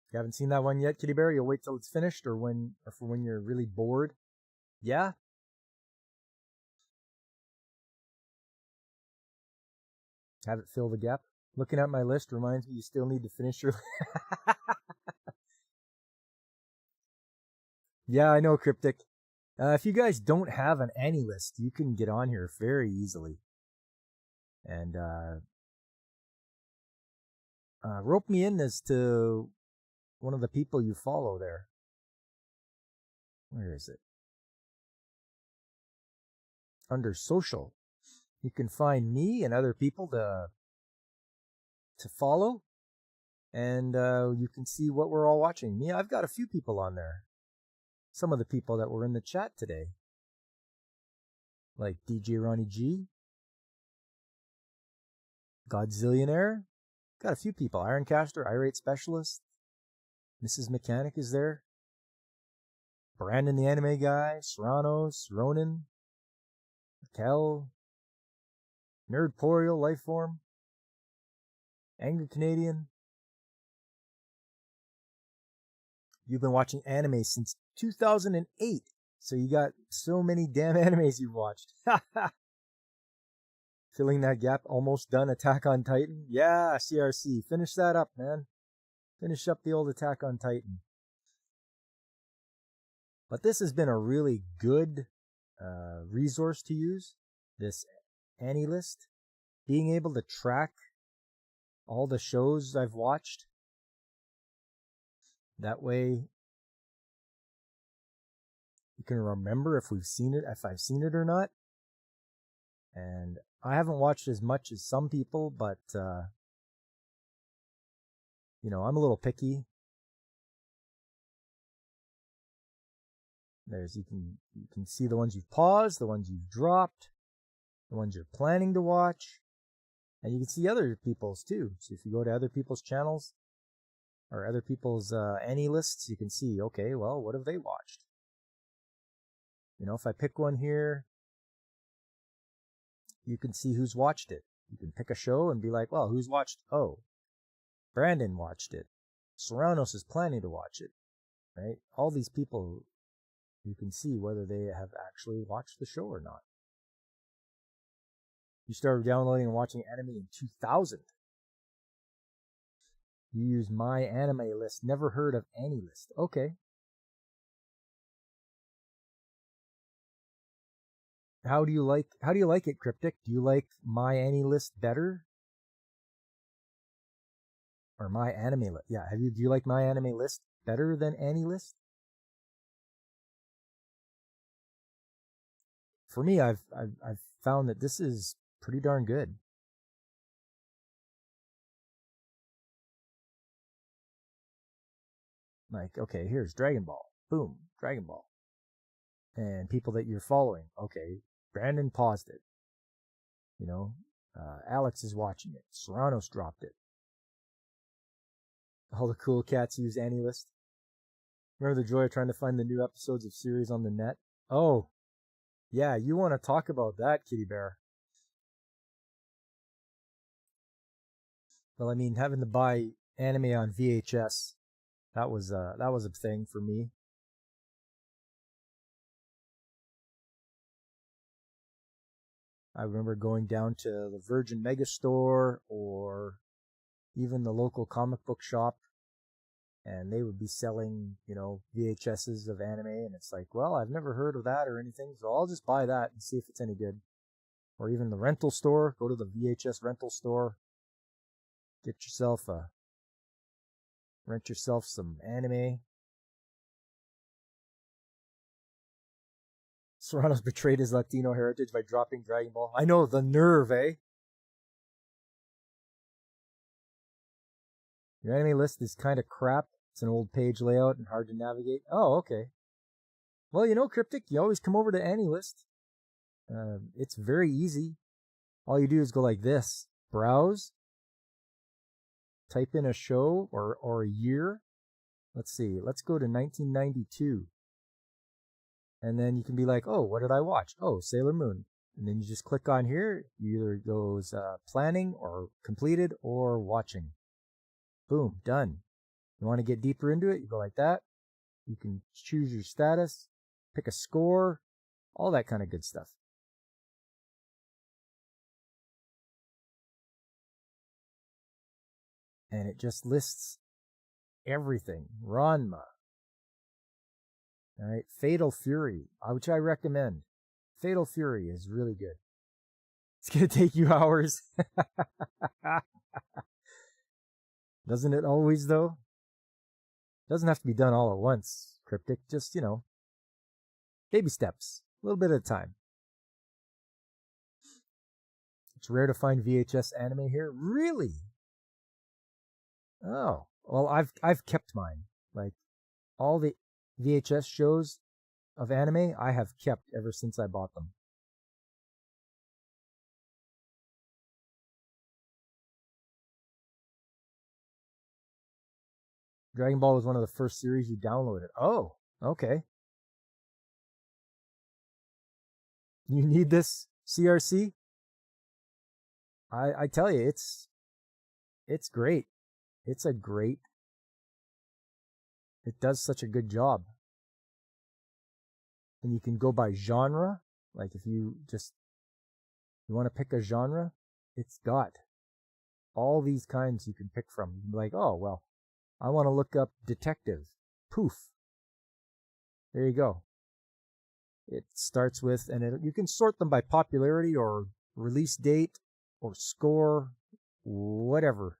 If you haven't seen that one yet, Kitty Bear, you'll wait till it's finished or for when you're really bored. Yeah? Have it fill the gap. Looking at my list reminds me you still need to finish your... Yeah, I know, Cryptic. If you guys don't have an Annie list, you can get on here very easily. And rope me in as to one of the people you follow there. Where is it? Under social. You can find me and other people to follow. And you can see what we're all watching. Me, I've got a few people on there. Some of the people that were in the chat today. Like DJ Ronnie G. Godzillionaire. Got a few people. Ironcaster, Irate Specialist. Mrs. Mechanic is there. Brandon the Anime Guy. Serranos. Ronan. Raquel. Nerdporial Lifeform. Angry Canadian. You've been watching anime since 2008. So you got so many damn animes you've watched. Filling that gap, almost done. Attack on Titan. Yeah, CRC. Finish that up, man. Finish up the old Attack on Titan. But this has been a really good resource to use. This Annie list. Being able to track all the shows I've watched. That way you can remember if I've seen it or not. And I haven't watched as much as some people, but you know, I'm a little picky. You can see the ones you've paused, the ones you've dropped, the ones you're planning to watch, and you can see other people's too. So if you go to other people's channels or other people's Annie lists, you can see, okay, well, what have they watched? You know, if I pick one here, you can see who's watched it. You can pick a show and be like, well, who's watched? Oh, Brandon watched it. Serranos is planning to watch it, right? All these people, you can see whether they have actually watched the show or not. You started downloading and watching anime in 2000. You use My Anime List. Never heard of Annie List. Okay. How do you like it, Cryptic? Do you like My Annie List better? Or My Anime List? Yeah, do you like My Anime List better than Annie List? For me, I've found that this is pretty darn good. Like, okay, here's Dragon Ball. Boom, Dragon Ball. And people that you're following. Okay, Brandon paused it. You know, Alex is watching it. Serranos dropped it. All the cool cats use Annie List. Remember the joy of trying to find the new episodes of series on the net? Oh, yeah, you want to talk about that, Kitty Bear. Well, I mean, having to buy anime on VHS, that was a thing for me. I remember going down to the Virgin Megastore or even the local comic book shop, and they would be selling, VHSs of anime, and it's like, well, I've never heard of that or anything, so I'll just buy that and see if it's any good. Or even the rental store, go to the VHS rental store, rent yourself some anime. Serrano's betrayed his Latino heritage by dropping Dragon Ball. I know, the nerve, eh? Your anime list is kind of crap. It's an old page layout and hard to navigate. Oh, okay. Well, Cryptic, you always come over to AniList. It's very easy. All you do is go like this. Browse. Type in a show or a year. Let's see. Let's go to 1992. And then you can be like, oh, what did I watch? Oh, Sailor Moon. And then you just click on here. Either it goes planning or completed or watching. Boom, done. You want to get deeper into it? You go like that. You can choose your status, pick a score, all that kind of good stuff. And it just lists everything. Ranma. All right, Fatal Fury, which I recommend. Fatal Fury is really good. It's going to take you hours. Doesn't it always, though? Doesn't have to be done all at once, Cryptic. Just, baby steps. A little bit at a time. It's rare to find VHS anime here. Really? Oh, well, I've kept mine. Like, all the VHS shows of anime I have kept ever since I bought them. Dragon Ball was one of the first series you downloaded. Oh, okay. You need this CRC? I tell you, it's great. It does such a good job. And you can go by genre. Like if you want to pick a genre, it's got all these kinds you can pick from. You can be like, oh, well, I want to look up detective. Poof. There you go. It starts with, and you can sort them by popularity or release date or score, whatever.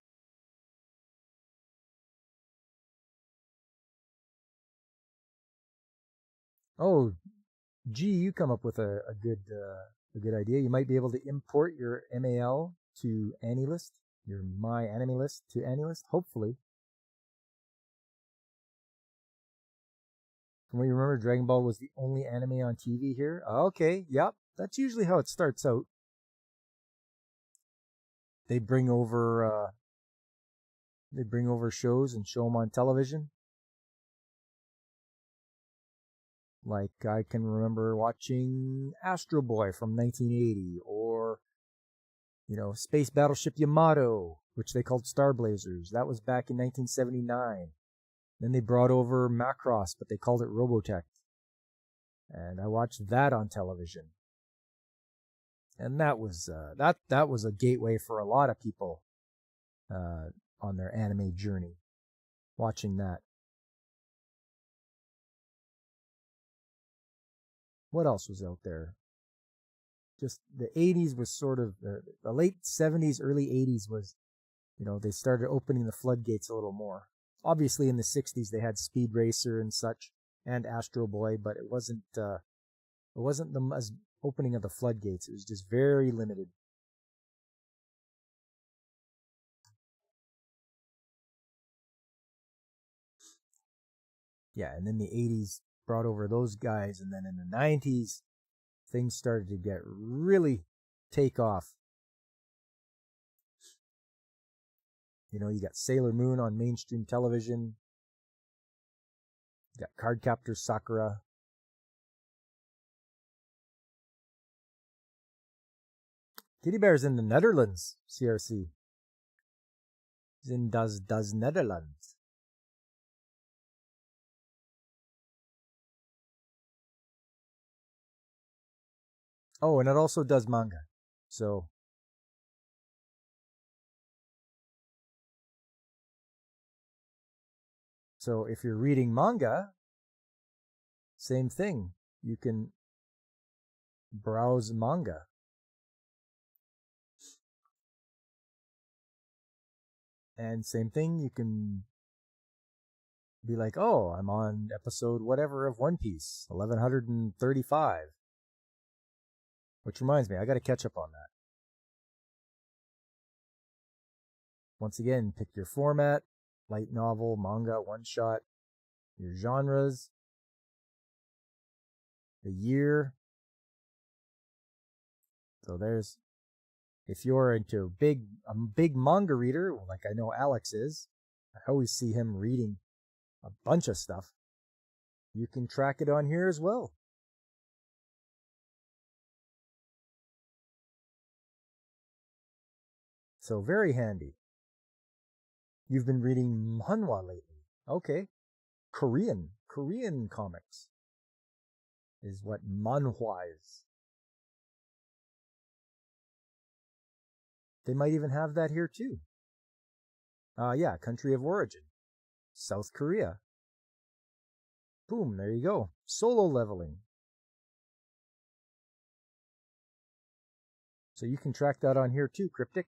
Oh, gee, you come up with a good idea. You might be able to import your MAL to AniList, your My Anime List to AniList, hopefully. From what you remember, Dragon Ball was the only anime on TV here. Okay, yep, that's usually how it starts out. They bring over shows and show them on television. Like I can remember watching Astro Boy from 1980, or Space Battleship Yamato, which they called Star Blazers. That was back in 1979. Then they brought over Macross, but they called it Robotech. And I watched that on television. And that was that was a gateway for a lot of people on their anime journey, watching that. What else was out there? Just the 80s was sort of the late 70s, early 80s was, they started opening the floodgates a little more. Obviously in the 60s they had Speed Racer and such and Astro Boy, but it wasn't the opening of the floodgates. It was just very limited. Yeah, and then the 80s brought over those guys, and then in the 90s things started to get really take off. You got Sailor Moon on mainstream television. Got Cardcaptor Sakura. Kitty Bear's in the Netherlands, CRC. He's in Das Netherlands. Oh, and it also does manga. So if you're reading manga, same thing. You can browse manga. And same thing, you can be like, oh, I'm on episode whatever of One Piece, 1135. Which reminds me, I got to catch up on that. Once again, pick your format, light novel, manga, one-shot, your genres, the year. So there's, if you're into a big manga reader, like I know Alex is, I always see him reading a bunch of stuff. You can track it on here as well. So very handy. You've been reading manhwa lately. Okay. Korean comics is what manhwa is. They might even have that here too. Yeah, country of origin. South Korea. Boom, there you go. Solo leveling. So you can track that on here too, Cryptic.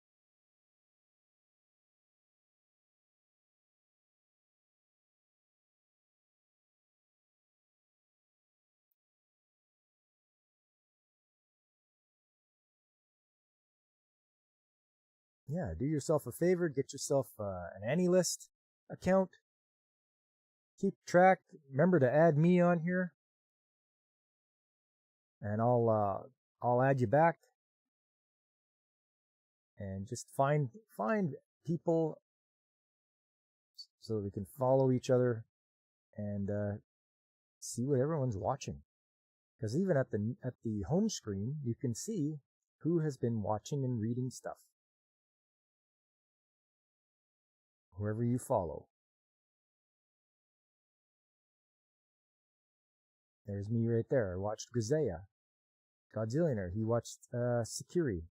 Yeah, do yourself a favor, get yourself an AnyList account. Keep track. Remember to add me on here, and I'll add you back. And just find people so that we can follow each other and see what everyone's watching. Because even at the home screen, you can see who has been watching and reading stuff. Whoever you follow. There's me right there. I watched Grisea. Godzillionaire. He watched Sekiri.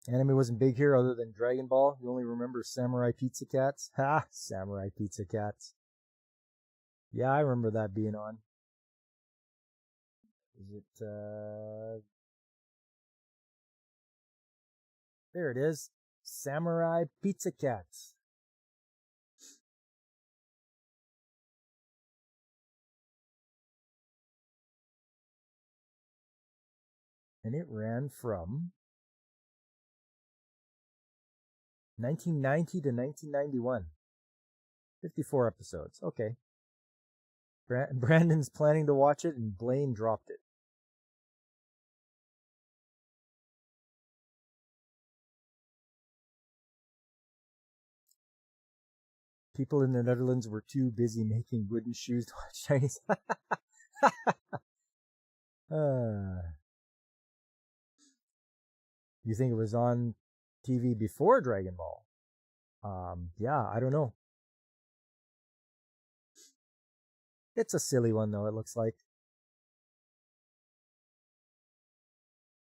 Anime wasn't big here other than Dragon Ball. You only remember Samurai Pizza Cats. Ha! Samurai Pizza Cats. Yeah, I remember that being on. Is it, there it is. Samurai Pizza Cats. And it ran from 1990 to 1991. 54 episodes. Okay. Brandon's planning to watch it, and Blaine dropped it. People in the Netherlands were too busy making wooden shoes to watch Chinese. You think it was on TV before Dragon Ball? Yeah, I don't know. It's a silly one though, it looks like.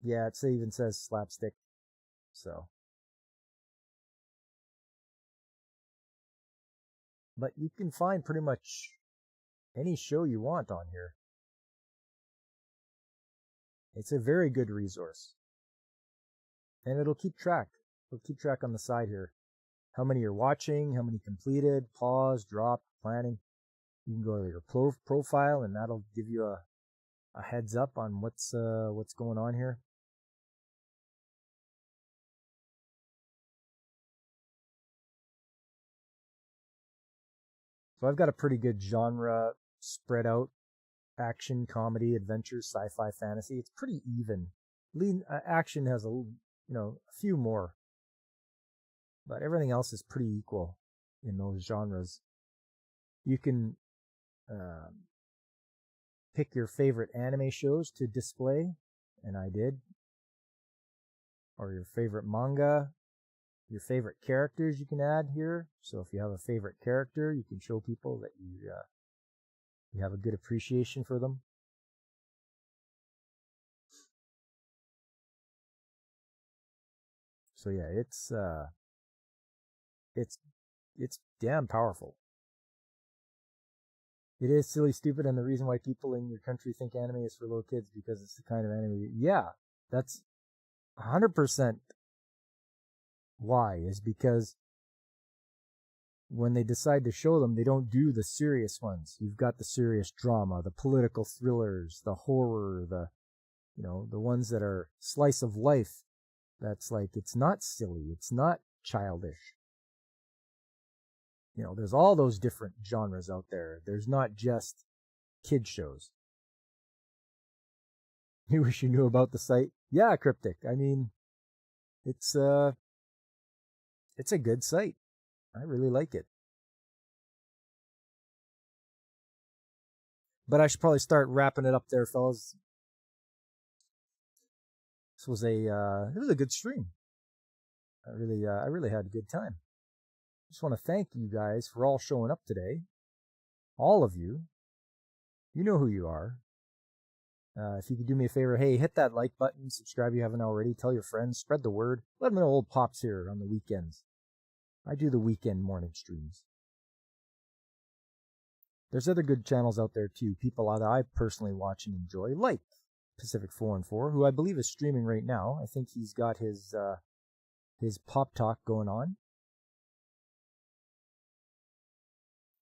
Yeah, it even says slapstick. So. But you can find pretty much any show you want on here. It's a very good resource. And it'll keep track. It'll keep track on the side here. How many you're watching, how many completed, pause, drop, planning. You can go to your profile and that'll give you a heads up on what's going on here. So I've got a pretty good genre spread out. Action, comedy, adventure, sci-fi, fantasy. It's pretty even. Action has a few more. But everything else is pretty equal. in those genres. You can pick your favorite anime shows to display, and I did, or your favorite manga, your favorite characters you can add here. So if you have a favorite character, you can show people that you have a good appreciation for them. So yeah, it's damn powerful. It is silly, stupid, and the reason why people in your country think anime is for little kids because it's the kind of anime. Yeah, that's 100% why, is because when they decide to show them, they don't do the serious ones. You've got the serious drama, the political thrillers, the horror, the ones that are slice of life. That's like, it's not silly, it's not childish. There's all those different genres out there. There's not just kid shows. You wish you knew about the site? Yeah, Cryptic. I mean, it's a good site. I really like it. But I should probably start wrapping it up there, fellas. This was it was a good stream. I really had a good time. Just want to thank you guys for all showing up today. All of you. You know who you are. If you could do me a favor, hey, hit that like button, subscribe if you haven't already, tell your friends, spread the word. Let them know old Pop's here on the weekends. I do the weekend morning streams. There's other good channels out there too, people that I personally watch and enjoy, like Pacific 414, who I believe is streaming right now. I think he's got his Pop Talk going on.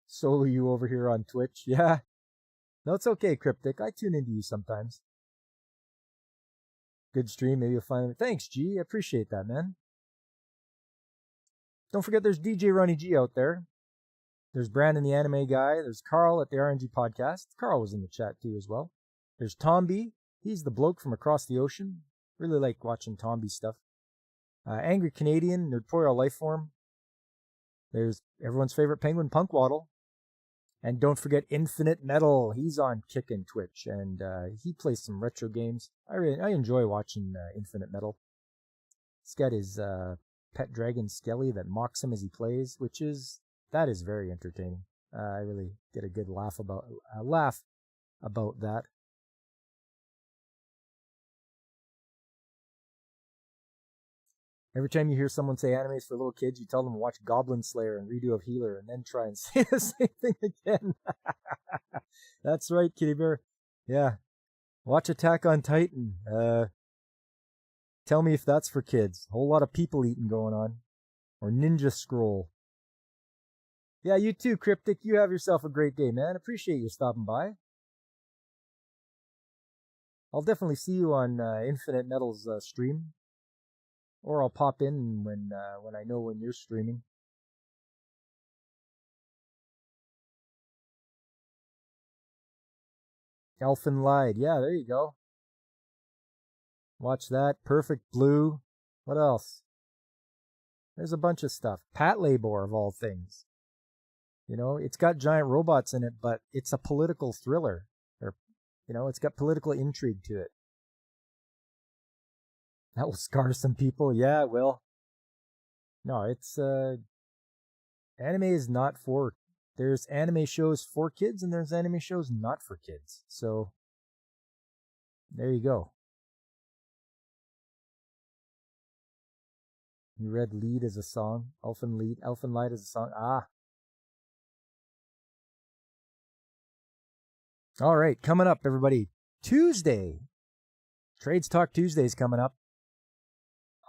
Solo you over here on Twitch. Yeah. No, it's okay, Cryptic. I tune into you sometimes. Good stream. Maybe you'll find it. Thanks, G. I appreciate that, man. Don't forget there's DJ Ronnie G out there. There's Brandon the Anime Guy. There's Carl at the RNG Podcast. Carl was in the chat too as well. There's Tom B. He's the bloke from across the ocean. Really like watching Tom B stuff. Angry Canadian, Nerdporeal Lifeform. There's everyone's favorite penguin, Punkwaddle. And don't forget Infinite Metal. He's on Kick and Twitch, and he plays some retro games. I enjoy watching Infinite Metal. He's got his pet dragon Skelly that mocks him as he plays, that is very entertaining. I really get a good laugh about that. Every time you hear someone say anime is for little kids, you tell them to watch Goblin Slayer and redo of Healer, and then try and say the same thing again. That's right, Kitty Bear. Yeah. Watch Attack on Titan. Tell me if that's for kids. A whole lot of people eating going on. Or Ninja Scroll. Yeah, you too, Cryptic. You have yourself a great day, man. Appreciate you stopping by. I'll definitely see you on Infinite Metal's stream. Or I'll pop in when I know when you're streaming. Elfin Lied. Yeah, there you go. Watch that. Perfect Blue. What else? There's a bunch of stuff. Pat Labor, of all things. It's got giant robots in it, but it's a political thriller. It's got political intrigue to it. That will scar some people. Yeah, it will. No, it's anime is not for. There's anime shows for kids and there's anime shows not for kids. So there you go. You read Lead as a song. Elfin Light as a song. Ah. All right, coming up, everybody. Tuesday. Trades Talk Tuesday is coming up.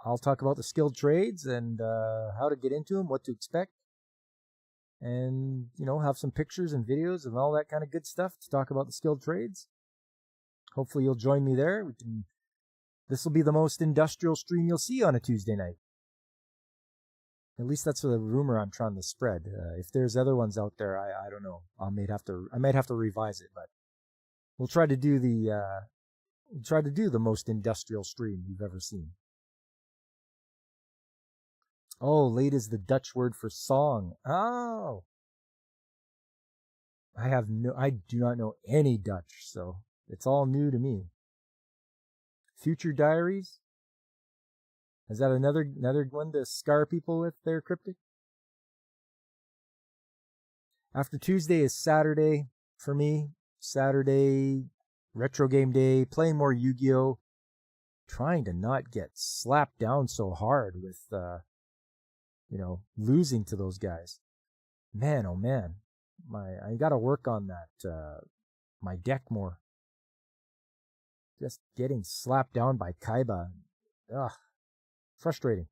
I'll talk about the skilled trades and how to get into them, what to expect. And, have some pictures and videos and all that kind of good stuff to talk about the skilled trades. Hopefully you'll join me there. This will be the most industrial stream you'll see on a Tuesday night. At least that's the rumor I'm trying to spread. If there's other ones out there, I don't know. I might have to revise it, but we'll try to do the most industrial stream you've ever seen. Oh, late is the Dutch word for song. Oh. I do not know any Dutch, so it's all new to me. Future Diaries? Is that another one to scar people with their cryptic? After Tuesday is Saturday for me. Saturday, retro game day, playing more Yu-Gi-Oh! Trying to not get slapped down so hard with, losing to those guys. Man, oh man. I gotta work on that, my deck more. Just getting slapped down by Kaiba. Ugh. Frustrating.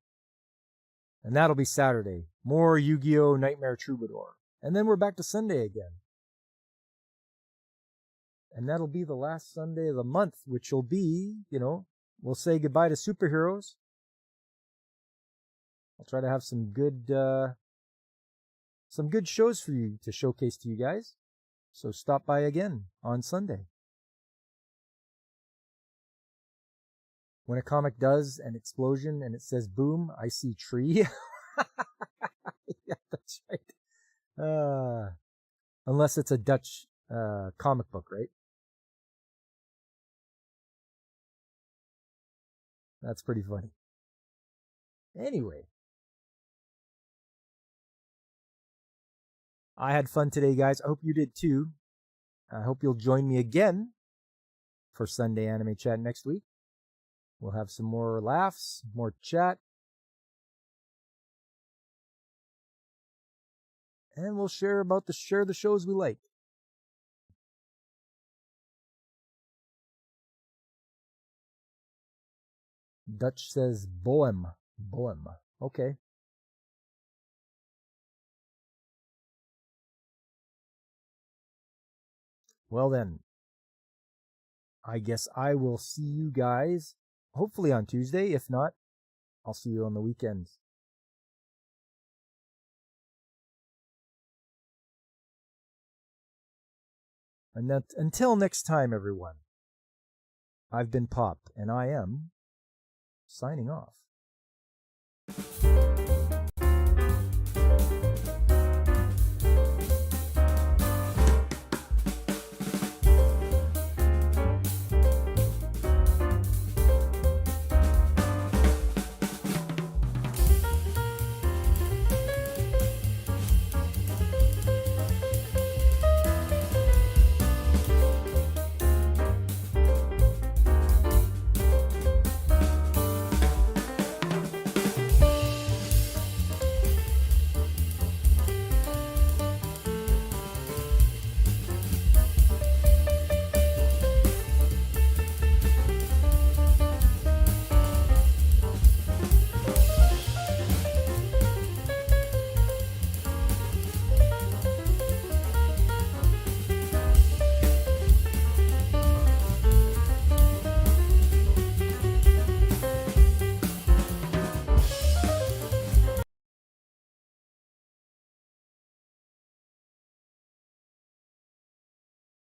And that'll be Saturday. More Yu-Gi-Oh! Nightmare Troubadour. And then we're back to Sunday again. And that'll be the last Sunday of the month, which will be, we'll say goodbye to superheroes. I'll try to have some good shows for you to showcase to you guys. So stop by again on Sunday. When a comic does an explosion and it says boom, I see tree. Yeah, that's right. Unless it's a Dutch comic book, right? That's pretty funny. Anyway. I had fun today, guys. I hope you did too. I hope you'll join me again for Sunday Anime Chat next week. We'll have some more laughs, more chat. And we'll share the shows we like. Dutch says boem. Boem. Okay. Well then, I guess I will see you guys hopefully on Tuesday. If not, I'll see you on the weekends. And until next time, everyone, I've been Pop, and I am signing off.